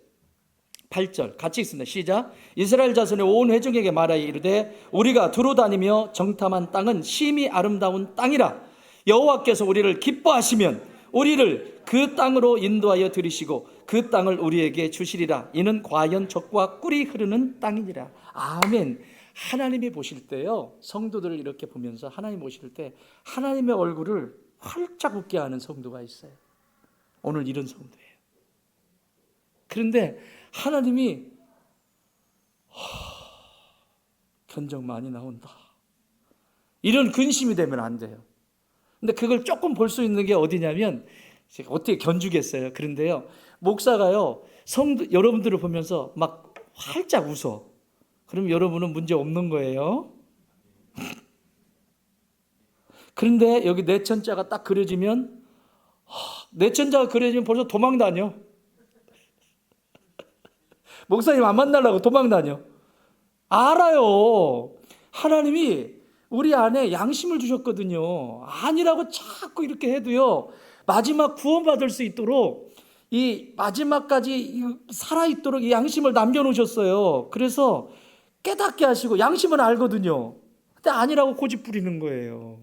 8절 같이 읽습니다. 시작. 이스라엘 자손의 온 회중에게 말하여 이르되 우리가 두루 다니며 정탐한 땅은 심히 아름다운 땅이라. 여호와께서 우리를 기뻐하시면 우리를 그 땅으로 인도하여 들이시고 그 땅을 우리에게 주시리라. 이는 과연 젖과 꿀이 흐르는 땅이니라. 아멘. 하나님이 보실 때요, 성도들을 이렇게 보면서 하나님 보실 때 하나님의 얼굴을 활짝 웃게 하는 성도가 있어요. 오늘 이런 성도예요. 그런데 하나님이 견적 많이 나온다, 이런 근심이 되면 안 돼요. 근데 그걸 조금 볼 수 있는 게 어디냐면, 제가 어떻게 견주겠어요. 그런데요, 목사가요, 성도 여러분들을 보면서 막 활짝 웃어. 그럼 여러분은 문제 없는 거예요. 그런데 여기 내천자가 딱 그려지면, 내천자가 그려지면 벌써 도망 다녀. 목사님 안 만나려고 도망 다녀. 알아요. 하나님이 우리 안에 양심을 주셨거든요. 아니라고 자꾸 이렇게 해도요, 마지막 구원받을 수 있도록, 이 마지막까지 살아있도록 이 양심을 남겨놓으셨어요. 그래서 깨닫게 하시고, 양심은 알거든요. 근데 아니라고 고집 부리는 거예요.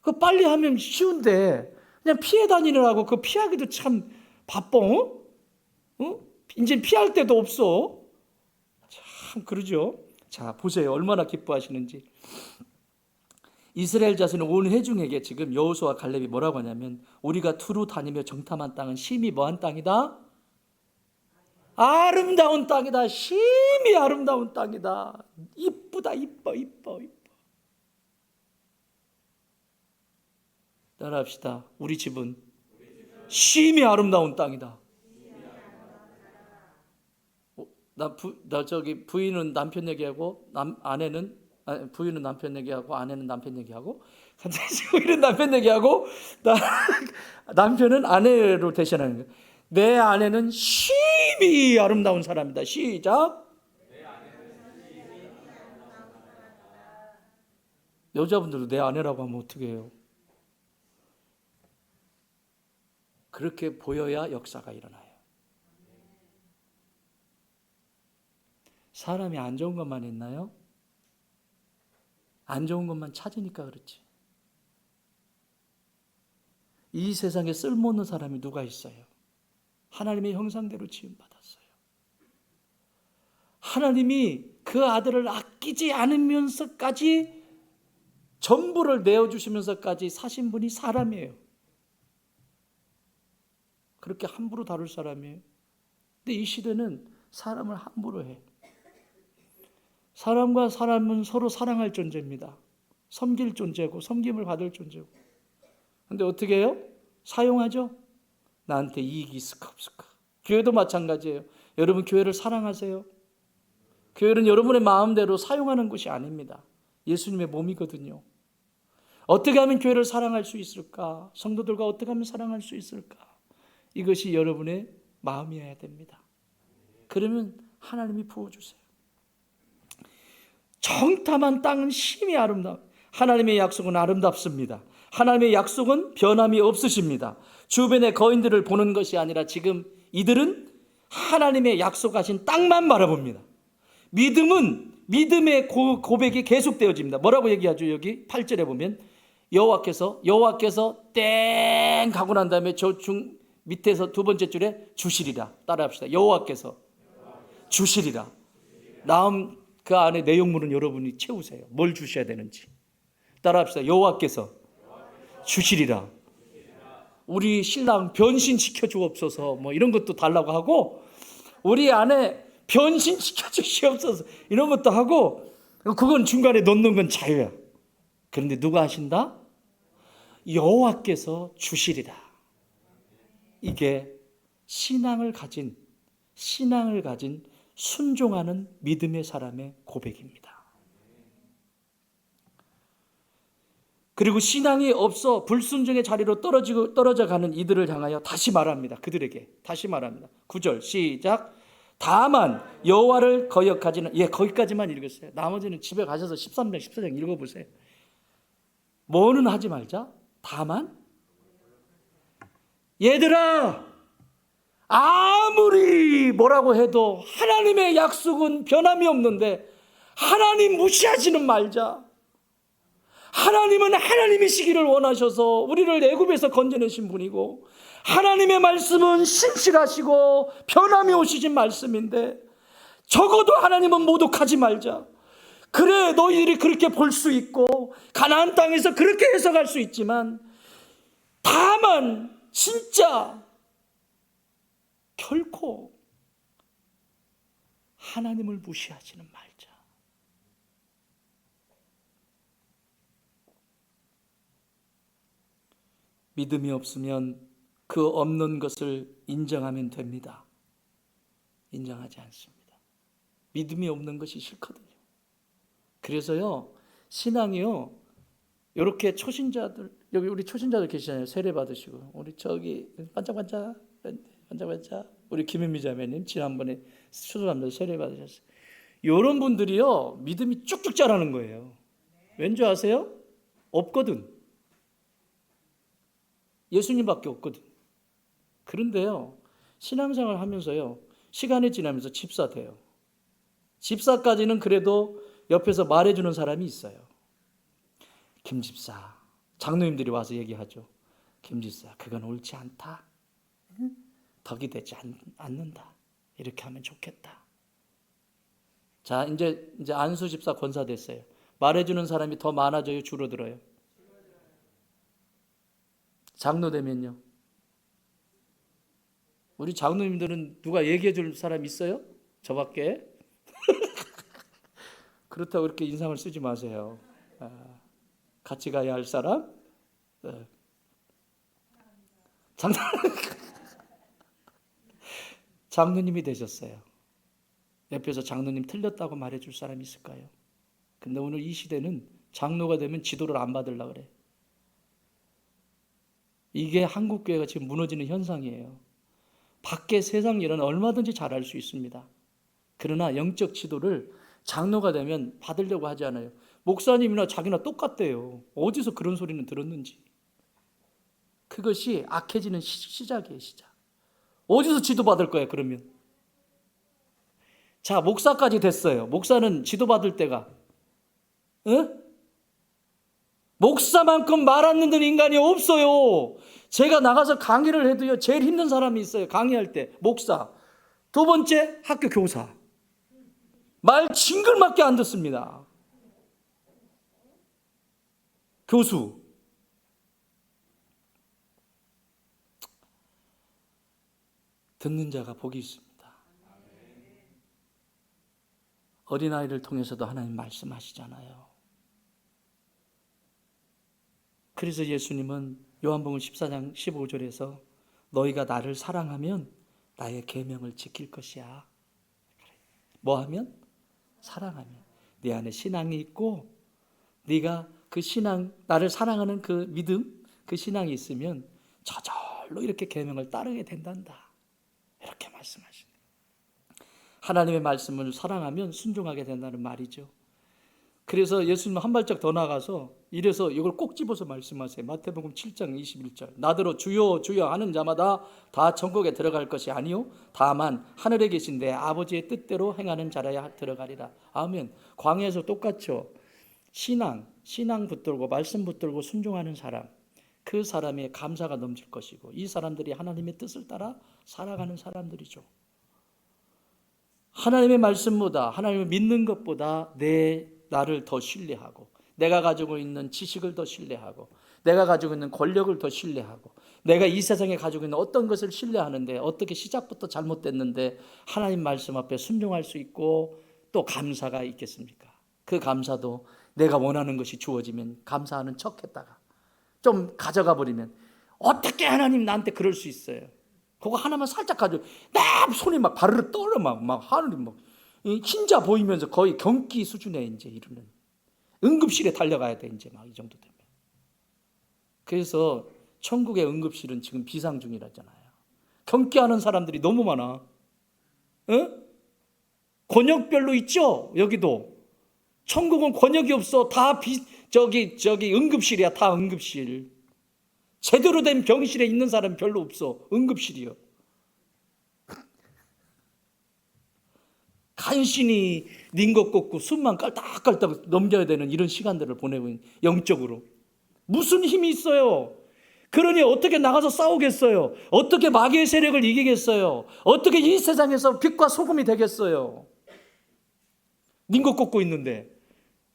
그 빨리 하면 쉬운데 그냥 피해 다니느라고, 그 피하기도 참 바빠. 이제 피할 데도 없어. 참 그러죠. 자, 보세요. 얼마나 기뻐하시는지. 이스라엘 자손의 온 회중에게 지금 여호수아와 갈렙이 뭐라고 하냐면, 우리가 두루 다니며 정탐한 땅은 심히 뭐한 땅이다? 아름다운 땅이다. 심히 아름다운 땅이다. 이쁘다. 이뻐. 따라합시다. 우리 집은 심히 아름다운 땅이다. 부인은 남편 얘기하고, 부인은 남편 얘기하고, 아내는 남편 얘기하고, 부인은 남편 얘기하고, 남편은 아내로 대신하는 거예요. 내 아내는 심히 아름다운 사람이다. 시작. 여자분들도 내 아내라고 하면 어떻게 해요? 그렇게 보여야 역사가 일어나요. 사람이 안 좋은 것만 있나요? 안 좋은 것만 찾으니까 그렇지. 이 세상에 쓸모없는 사람이 누가 있어요? 하나님의 형상대로 지음받았어요. 하나님이 그 아들을 아끼지 않으면서까지 전부를 내어주시면서까지 사신 분이 사람이에요. 그렇게 함부로 다룰 사람이에요. 근데 이 시대는 사람을 함부로 해. 사람과 사람은 서로 사랑할 존재입니다. 섬길 존재고 섬김을 받을 존재고. 근데 어떻게 해요? 사용하죠? 나한테 이익이 있을까 없을까. 교회도 마찬가지예요. 여러분 교회를 사랑하세요. 교회는 여러분의 마음대로 사용하는 곳이 아닙니다. 예수님의 몸이거든요. 어떻게 하면 교회를 사랑할 수 있을까? 성도들과 어떻게 하면 사랑할 수 있을까? 이것이 여러분의 마음이어야 됩니다. 그러면 하나님이 부어주세요. 청탐한 땅은 심히 아름다워. 하나님의 약속은 아름답습니다. 하나님의 약속은 변함이 없으십니다. 주변의 거인들을 보는 것이 아니라 지금 이들은 하나님의 약속하신 땅만 바라봅니다. 믿음은 믿음의 고백이 계속되어집니다. 뭐라고 얘기하죠? 여기 8절에 보면 여호와께서 땡 가고 난 다음에 저 밑에서 두 번째 줄에 주시리라. 따라합시다. 여호와께서 주시리라. 다음 그 안에 내용물은 여러분이 채우세요. 뭘 주셔야 되는지. 따라합시다. 여호와께서 주시리라. 우리 신랑 변신시켜 주옵소서 뭐 이런 것도 달라고 하고, 우리 안에 변신시켜 주시옵소서 이런 것도 하고, 그건 중간에 넣는 건 자유야. 그런데 누가 하신다? 여호와께서 주시리라. 이게 신앙을 가진 순종하는 믿음의 사람의 고백입니다. 그리고 신앙이 없어 불순종의 자리로 떨어져 가는 이들을 향하여 다시 말합니다. 그들에게 다시 말합니다. 9절 시작. 다만 여호와를 거역하지는, 거기까지만 읽었어요. 나머지는 집에 가셔서 13장 14장 읽어보세요. 뭐는 하지 말자. 다만 얘들아, 아무리 뭐라고 해도 하나님의 약속은 변함이 없는데 하나님 무시하지는 말자. 하나님은 하나님이시기를 원하셔서 우리를 애굽에서 건져내신 분이고, 하나님의 말씀은 신실하시고 변함이 오시진 말씀인데 적어도 하나님은 모독하지 말자. 그래, 너희들이 그렇게 볼 수 있고 가나안 땅에서 그렇게 해석할 수 있지만, 다만 진짜 결코 하나님을 무시하지는 말자. 믿음이 없으면 그 없는 것을 인정하면 됩니다. 인정하지 않습니다. 믿음이 없는 것이 싫거든요. 그래서요, 신앙이요, 이렇게 초신자들, 여기 우리 초신자들 계시잖아요. 세례 받으시고, 우리 저기 반짝반짝 우리 김현미 자매님 지난번에 수도남들 세례 받으셨어요. 이런 분들이요, 믿음이 쭉쭉 자라는 거예요. 왠지 아세요? 없거든. 예수님밖에 없거든. 그런데요, 신앙생활 하면서요, 시간이 지나면서 집사 돼요. 집사까지는 그래도 옆에서 말해주는 사람이 있어요. 김 집사, 장로님들이 와서 얘기하죠. 김 집사, 그건 옳지 않다. 덕이 되지 않는다. 이렇게 하면 좋겠다. 자, 이제 안수 집사 권사 됐어요. 말해주는 사람이 더 많아져요, 줄어들어요? 장로 되면요. 우리 장로님들은 누가 얘기해 줄 사람 있어요? 저밖에? 그렇다고 그렇게 인상을 쓰지 마세요. 같이 가야 할 사람? 장로님이 되셨어요. 옆에서 장로님 틀렸다고 말해줄 사람이 있을까요? 근데 오늘 이 시대는 장로가 되면 지도를 안 받으려고 그래. 이게 한국교회가 지금 무너지는 현상이에요. 밖에 세상 일은 얼마든지 잘할 수 있습니다. 그러나 영적 지도를 장로가 되면 받으려고 하지 않아요. 목사님이나 자기나 똑같대요. 어디서 그런 소리는 들었는지. 그것이 악해지는 시작이에요, 시작. 어디서 지도받을 거야, 그러면? 자, 목사까지 됐어요. 목사는 지도받을 때가, 목사만큼 말 안 듣는 인간이 없어요. 제가 나가서 강의를 해도요, 제일 힘든 사람이 있어요. 강의할 때 목사. 두 번째 학교 교사. 말 징글맞게 안 듣습니다. 교수. 듣는 자가 복이 있습니다. 어린아이를 통해서도 하나님 말씀하시잖아요. 그래서 예수님은 요한복음 14장 15절에서 너희가 나를 사랑하면 나의 계명을 지킬 것이야. 뭐 하면? 사랑하면. 네 안에 신앙이 있고 네가 그 신앙, 나를 사랑하는 그 믿음, 그 신앙이 있으면 저절로 이렇게 계명을 따르게 된단다. 이렇게 말씀하십니다. 하나님의 말씀을 사랑하면 순종하게 된다는 말이죠. 그래서 예수님은 한 발짝 더 나가서 이래서 이걸 꼭 집어서 말씀하세요. 마태복음 7장 21절. 나더러 주여 주여 하는 자마다 다 천국에 들어갈 것이 아니요 다만 하늘에 계신 내 아버지의 뜻대로 행하는 자라야 들어가리라. 아멘. 광야에서 똑같죠. 신앙 붙들고 말씀 붙들고 순종하는 사람, 그 사람의 감사가 넘칠 것이고 이 사람들이 하나님의 뜻을 따라 살아가는 사람들이죠. 하나님의 말씀보다, 하나님을 믿는 것보다 나를 더 신뢰하고, 내가 가지고 있는 지식을 더 신뢰하고, 내가 가지고 있는 권력을 더 신뢰하고, 내가 이 세상에 가지고 있는 어떤 것을 신뢰하는데 어떻게 시작부터 잘못됐는데 하나님 말씀 앞에 순종할 수 있고 또 감사가 있겠습니까? 그 감사도 내가 원하는 것이 주어지면 감사하는 척했다가 좀 가져가 버리면 어떻게 하나님 나한테 그럴 수 있어요? 그거 하나만 살짝 가지고 막 손이 막 바르르 떨어 막 하늘이 막 흰자 보이면서 거의 경기 수준에 이제 이르는, 응급실에 달려가야 돼 이제 막 이 정도 되면. 그래서 천국의 응급실은 지금 비상 중이라잖아요. 경기하는 사람들이 너무 많아. 권역별로 있죠. 여기도 천국은 권역이 없어. 다 저기 응급실이야. 다 응급실. 제대로 된 병실에 있는 사람 별로 없어. 응급실이요. 간신히 닌것 꽂고 숨만 깔딱깔딱 넘겨야 되는 이런 시간들을 보내고 있는, 영적으로 무슨 힘이 있어요? 그러니 어떻게 나가서 싸우겠어요? 어떻게 마귀의 세력을 이기겠어요? 어떻게 이 세상에서 빛과 소금이 되겠어요? 닌것 꽂고 있는데,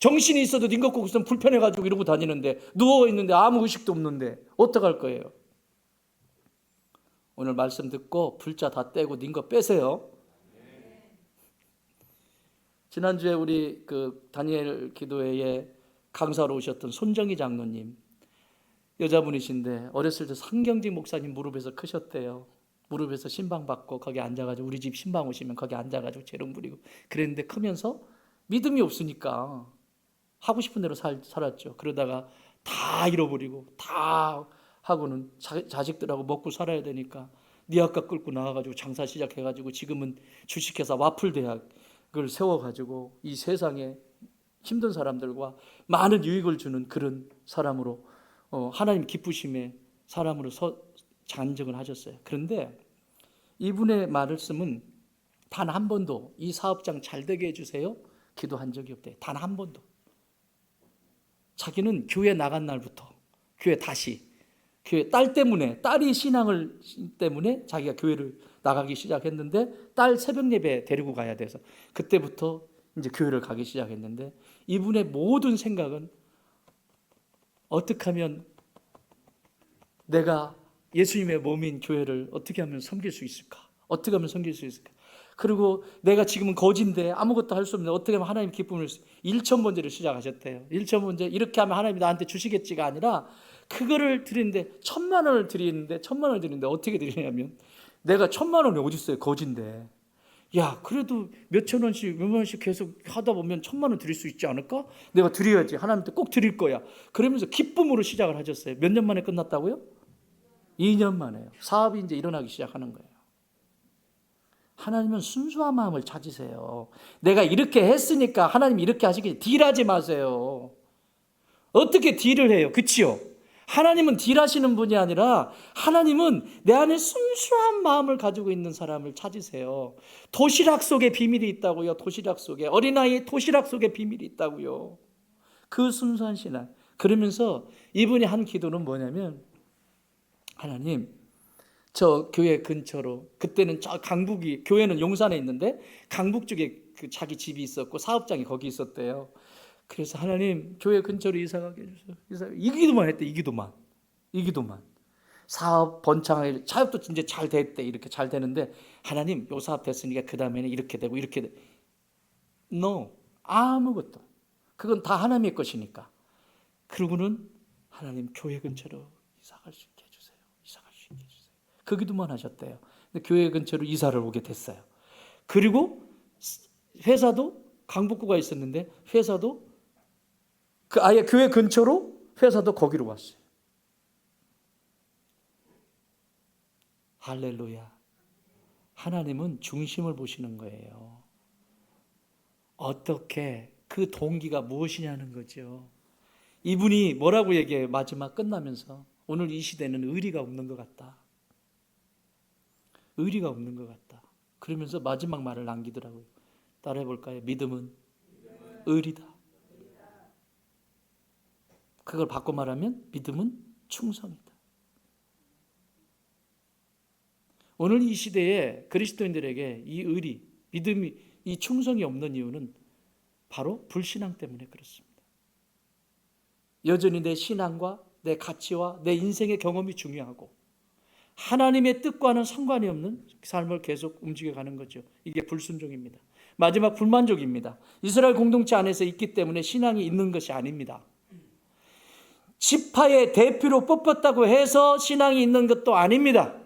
정신이 있어도 닌것 꽂고 있으면 불편해가지고 이러고 다니는데, 누워있는데 아무 의식도 없는데 어떡할 거예요? 오늘 말씀 듣고 불자 다 떼고 닌것 빼세요. 지난주에 우리 그 다니엘 기도회에 강사로 오셨던 손정희 장로님, 여자분이신데 어렸을 때 상경직 목사님 무릎에서 크셨대요. 무릎에서 신방 받고 거기 앉아가지고, 우리 집 신방 오시면 거기 앉아가지고 재롱 부리고 그랬는데, 크면서 믿음이 없으니까 하고 싶은 대로 살았죠. 그러다가 다 잃어버리고 다 하고는 자식들하고 먹고 살아야 되니까 니아까 끌고 나와가지고 장사 시작해가지고 지금은 주식회사 와플대학을 세워가지고 이 세상에 힘든 사람들과 많은 유익을 주는 그런 사람으로, 하나님 기쁘심의 사람으로 잔증을 하셨어요. 그런데 이분의 말씀은 단 한 번도 이 사업장 잘 되게 해주세요 기도한 적이 없대요. 단 한 번도. 자기는 교회 나간 날부터 교회 딸 때문에, 딸이 신앙을 때문에 자기가 교회를 나가기 시작했는데, 딸 새벽 예배 데리고 가야 돼서 그때부터 이제 교회를 가기 시작했는데, 이분의 모든 생각은 어떻게 하면 내가 예수님의 몸인 교회를 어떻게 하면 섬길 수 있을까? 어떻게 하면 섬길 수 있을까? 그리고 내가 지금은 거지인데 아무것도 할 수 없는데 어떻게 하면 하나님 기쁨을, 1,000번째를 시작하셨대요. 1,000번째. 이렇게 하면 하나님이 나한테 주시겠지가 아니라, 그거를 드리는데 1,000만 원을 드리는데, 1,000만 원을 드리는데 어떻게 드리냐면, 내가 1,000만 원이 어디 있어요, 거지인데. 야, 그래도 몇천 원씩 몇만 원씩 계속 하다 보면 1,000만 원 드릴 수 있지 않을까? 내가 드려야지. 하나님한테 꼭 드릴 거야. 그러면서 기쁨으로 시작을 하셨어요. 몇 년 만에 끝났다고요? 2년 만에요. 사업이 이제 일어나기 시작하는 거예요. 하나님은 순수한 마음을 찾으세요. 내가 이렇게 했으니까 하나님이 이렇게 하시겠지. 딜하지 마세요. 어떻게 딜을 해요? 그치요? 하나님은 딜하시는 분이 아니라, 하나님은 내 안에 순수한 마음을 가지고 있는 사람을 찾으세요. 도시락 속에 비밀이 있다고요. 도시락 속에, 어린아이의 도시락 속에 비밀이 있다고요. 그 순수한 신앙. 그러면서 이분이 한 기도는 뭐냐면, 하나님, 저 교회 근처로, 그때는 저 강북이, 교회는 용산에 있는데 강북 쪽에 그 자기 집이 있었고 사업장이 거기 있었대요. 그래서 하나님 교회 근처로 이사 가게 해주세요. 이 기도만 했대. 이 기도만. 사업 번창하게, 사업도 이제 잘 됐대. 이렇게 잘 되는데 하나님 요 사업 됐으니까 그 다음에는 이렇게 되고 이렇게 돼. No, 아무것도. 그건 다 하나님의 것이니까. 그러고는 하나님 교회 근처로 이사 갈 수 있게 해주세요. 이사 갈 수 있게 해주세요. 그 기도만 하셨대요. 근데 교회 근처로 이사를 오게 됐어요. 그리고 회사도 강북구가 있었는데 회사도 그 아예 교회 근처로 회사도 거기로 왔어요. 할렐루야. 하나님은 중심을 보시는 거예요. 어떻게 그 동기가 무엇이냐는 거죠. 이분이 뭐라고 얘기해요? 마지막 끝나면서 오늘 이 시대는 의리가 없는 것 같다. 의리가 없는 것 같다. 그러면서 마지막 말을 남기더라고요. 따라해 볼까요? 믿음은 의리다. 그걸 바꿔 말하면 믿음은 충성이다. 오늘 이 시대에 그리스도인들에게 이 의리, 믿음이, 이 충성이 없는 이유는 바로 불신앙 때문에 그렇습니다. 여전히 내 신앙과 내 가치와 내 인생의 경험이 중요하고 하나님의 뜻과는 상관이 없는 삶을 계속 움직여가는 거죠. 이게 불순종입니다. 마지막 불만족입니다. 이스라엘 공동체 안에서 있기 때문에 신앙이 있는 것이 아닙니다. 지파의 대표로 뽑혔다고 해서 신앙이 있는 것도 아닙니다.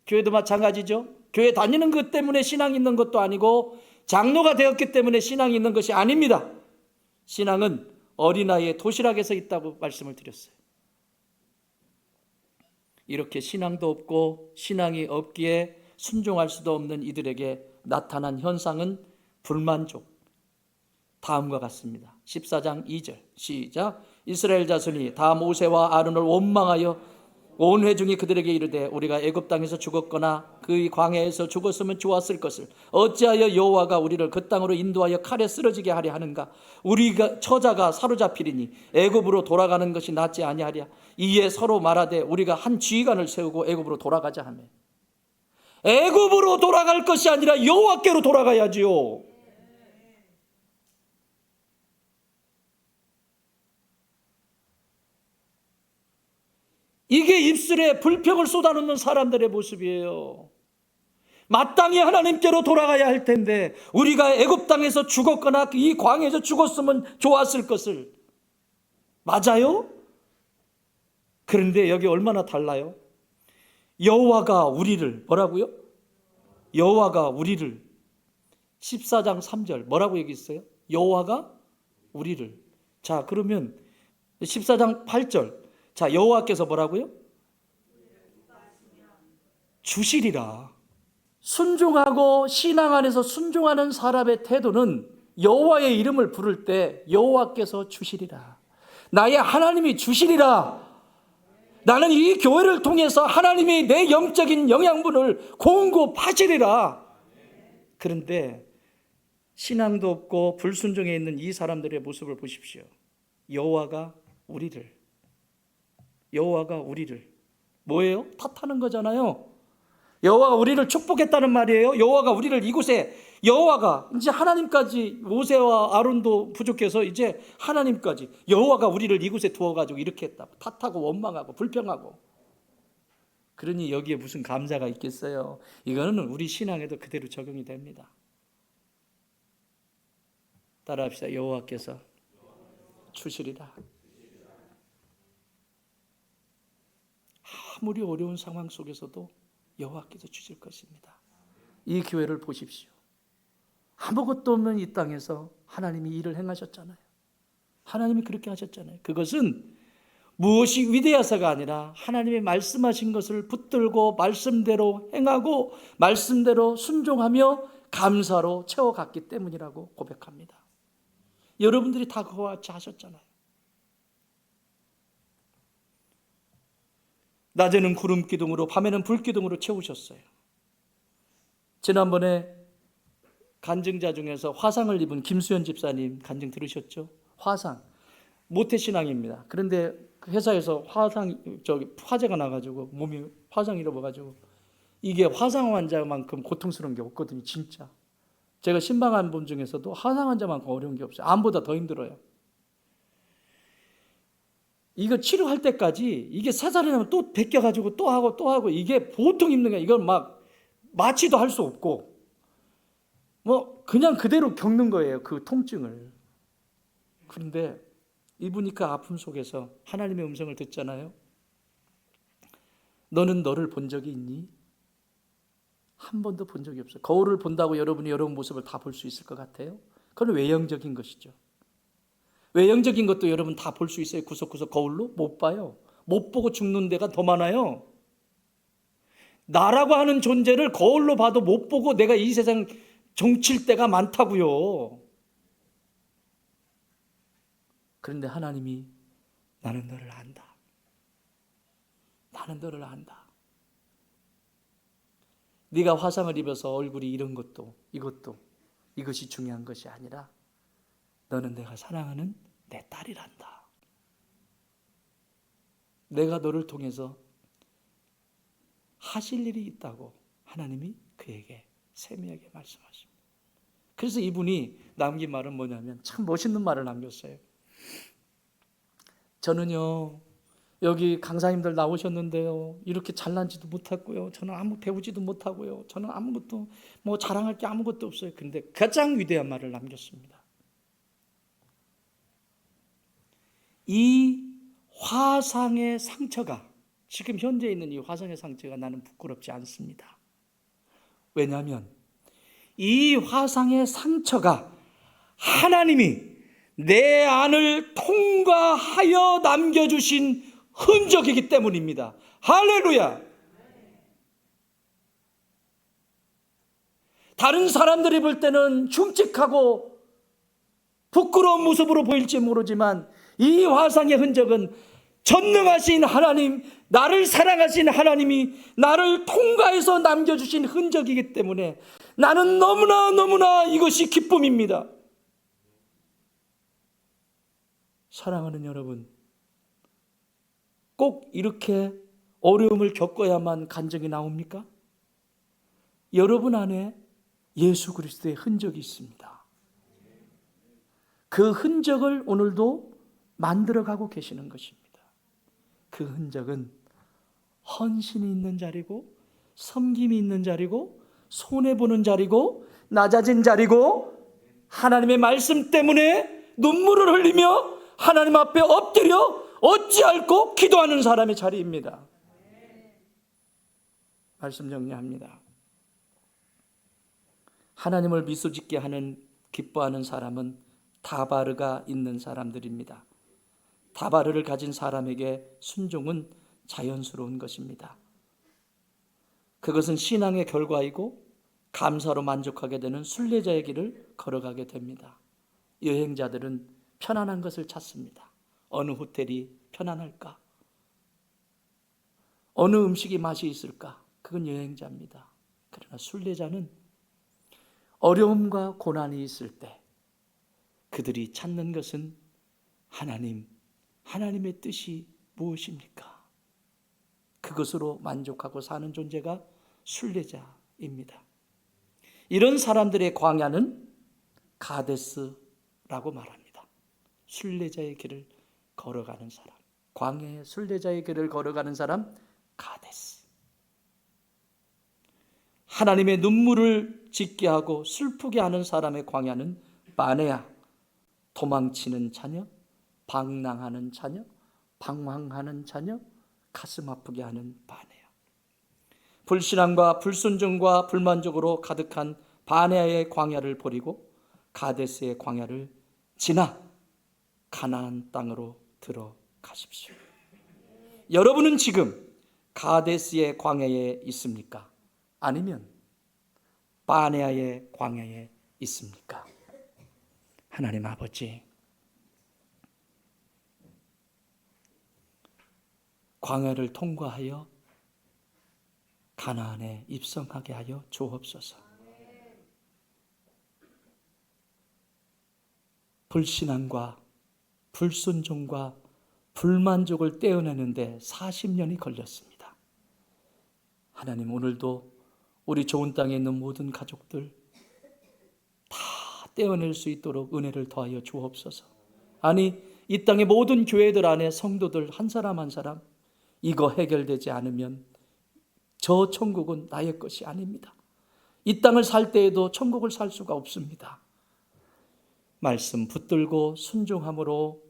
교회도 마찬가지죠. 교회 다니는 것 때문에 신앙이 있는 것도 아니고 장로가 되었기 때문에 신앙이 있는 것이 아닙니다. 신앙은 어린아이의 도시락에서 있다고 말씀을 드렸어요. 이렇게 신앙도 없고 신앙이 없기에 순종할 수도 없는 이들에게 나타난 현상은 불만족. 다음과 같습니다. 14장 2절 시작. 이스라엘 자손이 다 모세와 아론을 원망하여 온 회중이 그들에게 이르되 우리가 애굽 땅에서 죽었거나 그 광야에서 죽었으면 좋았을 것을 어찌하여 여호와가 우리를 그 땅으로 인도하여 칼에 쓰러지게 하려 하는가. 우리가 처자가 사로잡히리니 애굽으로 돌아가는 것이 낫지 아니하랴. 이에 서로 말하되 우리가 한 지휘관을 세우고 애굽으로 돌아가자 하매. 애굽으로 돌아갈 것이 아니라 여호와께로 돌아가야지요. 이게 입술에 불평을 쏟아놓는 사람들의 모습이에요. 마땅히 하나님께로 돌아가야 할 텐데 우리가 애굽 땅에서 죽었거나 이 광야에서 죽었으면 좋았을 것을. 맞아요? 그런데 여기 얼마나 달라요? 여호와가 우리를 뭐라고요? 여호와가 우리를 14장 3절 뭐라고 얘기했어요? 여호와가 우리를. 자, 그러면 14장 8절 자, 여호와께서 뭐라고요? 주시리라. 순종하고 신앙 안에서 순종하는 사람의 태도는 여호와의 이름을 부를 때 여호와께서 주시리라. 나의 하나님이 주시리라. 나는 이 교회를 통해서 하나님이 내 영적인 영양분을 공급하시리라. 그런데 신앙도 없고 불순종해 있는 이 사람들의 모습을 보십시오. 여호와가 우리를 뭐예요? 탓하는 거잖아요. 여호와가 우리를 축복했다는 말이에요. 여호와가 우리를 이곳에 여호와가 이제 하나님까지 모세와 아론도 부족해서 이제 하나님까지 여호와가 우리를 이곳에 두어가지고 이렇게 했다고 탓하고 원망하고 불평하고. 그러니 여기에 무슨 감사가 있겠어요? 이거는 우리 신앙에도 그대로 적용이 됩니다. 따라합시다. 여호와께서 주시리라. 아무리 어려운 상황 속에서도 여호와께서 주실 것입니다. 이 교회를 보십시오. 아무것도 없는 이 땅에서 하나님이 일을 행하셨잖아요. 하나님이 그렇게 하셨잖아요. 그것은 무엇이 위대해서가 아니라 하나님이 말씀하신 것을 붙들고 말씀대로 행하고 말씀대로 순종하며 감사로 채워갔기 때문이라고 고백합니다. 여러분들이 다 그와 같이 하셨잖아요. 낮에는 구름 기둥으로 밤에는 불 기둥으로 채우셨어요. 지난번에 간증자 중에서 화상을 입은 김수현 집사님 간증 들으셨죠? 화상 모태신앙입니다. 그런데 그 회사에서 화재가 나가지고 몸이 화상 입어가지고 이게 화상 환자만큼 고통스러운 게 없거든요. 진짜 제가 신방한 분 중에서도 화상 환자만큼 어려운 게 없어요. 암보다 더 힘들어요. 이거 치료할 때까지 이게 사살이 나면 또 베껴가지고 또 하고 또 하고 이게 보통 힘든 거야. 이걸 막 마취도 할 수 없고 뭐 그냥 그대로 겪는 거예요. 그 통증을. 그런데 이분이 그 아픔 속에서 하나님의 음성을 듣잖아요. 너는 너를 본 적이 있니? 한 번도 본 적이 없어요. 거울을 본다고 여러분이 여러분 모습을 다 볼 수 있을 것 같아요? 그건 외형적인 것이죠. 외형적인 것도 여러분 다 볼 수 있어요? 구석구석 거울로? 못 봐요. 못 보고 죽는 데가 더 많아요. 나라고 하는 존재를 거울로 봐도 못 보고 내가 이 세상 정칠 때가 많다고요. 그런데 하나님이 나는 너를 안다. 나는 너를 안다. 네가 화상을 입어서 얼굴이 이런 것도 이것이 중요한 것이 아니라 너는 내가 사랑하는 내 딸이란다. 내가 너를 통해서 하실 일이 있다고 하나님이 그에게 세미하게 말씀하십니다. 그래서 이분이 남긴 말은 뭐냐면 참 멋있는 말을 남겼어요. 저는요 여기 강사님들 나오셨는데요 이렇게 잘난지도 못했고요, 저는 아무 배우지도 못하고요, 저는 아무것도 뭐 자랑할 게 아무것도 없어요. 그런데 가장 위대한 말을 남겼습니다. 이 화상의 상처가, 지금 현재 있는 이 화상의 상처가 나는 부끄럽지 않습니다. 왜냐하면 이 화상의 상처가 하나님이 내 안을 통과하여 남겨주신 흔적이기 때문입니다. 할렐루야. 다른 사람들이 볼 때는 흉측하고 부끄러운 모습으로 보일지 모르지만 이 화상의 흔적은 전능하신 하나님, 나를 사랑하신 하나님이 나를 통과해서 남겨주신 흔적이기 때문에 나는 너무나 이것이 기쁨입니다. 사랑하는 여러분, 꼭 이렇게 어려움을 겪어야만 간증이 나옵니까? 여러분 안에 예수 그리스도의 흔적이 있습니다. 그 흔적을 오늘도 만들어가고 계시는 것입니다. 그 흔적은 헌신이 있는 자리고 섬김이 있는 자리고 손해보는 자리고 낮아진 자리고 하나님의 말씀 때문에 눈물을 흘리며 하나님 앞에 엎드려 어찌할꼬 기도하는 사람의 자리입니다. 말씀 정리합니다. 하나님을 미소짓게 하는 기뻐하는 사람은 다바르가 있는 사람들입니다. 다바르를 가진 사람에게 순종은 자연스러운 것입니다. 그것은 신앙의 결과이고 감사로 만족하게 되는 순례자의 길을 걸어가게 됩니다. 여행자들은 편안한 것을 찾습니다. 어느 호텔이 편안할까? 어느 음식이 맛이 있을까? 그건 여행자입니다. 그러나 순례자는 어려움과 고난이 있을 때 그들이 찾는 것은 하나님의 뜻이 무엇입니까? 그것으로 만족하고 사는 존재가 순례자입니다. 이런 사람들의 광야는 가데스라고 말합니다. 순례자의 길을 걸어가는 사람, 광야의 순례자의 길을 걸어가는 사람, 가데스. 하나님의 눈물을 짓게 하고 슬프게 하는 사람의 광야는 바네아, 도망치는 자녀, 방랑하는 자녀, 방황하는 자녀, 가슴 아프게 하는 바네아. 불신앙과 불순종과 불만족으로 가득한 바네아의 광야를 버리고 가데스의 광야를 지나 가나안 땅으로 들어가십시오. 여러분은 지금 가데스의 광야에 있습니까? 아니면 바네아의 광야에 있습니까? 하나님 아버지, 광야를 통과하여 가나안에 입성하게 하여 주옵소서. 불신앙과 불순종과 불만족을 떼어내는데 40년이 걸렸습니다. 하나님, 오늘도 우리 좋은 땅에 있는 모든 가족들 다 떼어낼 수 있도록 은혜를 더하여 주옵소서. 아니, 이 땅의 모든 교회들 안에 성도들 한 사람 한 사람 이거 해결되지 않으면 저 천국은 나의 것이 아닙니다. 이 땅을 살 때에도 천국을 살 수가 없습니다. 말씀 붙들고 순종함으로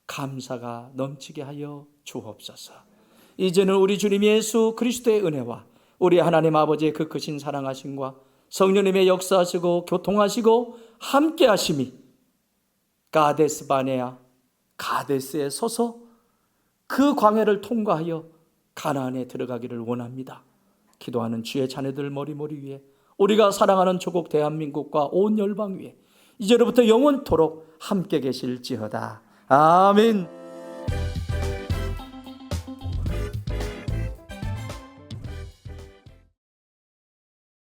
감사가 넘치게 하여 주옵소서. 이제는 우리 주님 예수 그리스도의 은혜와 우리 하나님 아버지의 그 크신 사랑하심과 성령님의 역사하시고 교통하시고 함께 하심이 가데스 바네아 가데스에 서서 그 광야를 통과하여 가나안에 들어가기를 원합니다. 기도하는 주의 자녀들 머리머리 위에 우리가 사랑하는 조국 대한민국과 온 열방 위에 이제로부터 영원토록 함께 계실지어다. 아멘.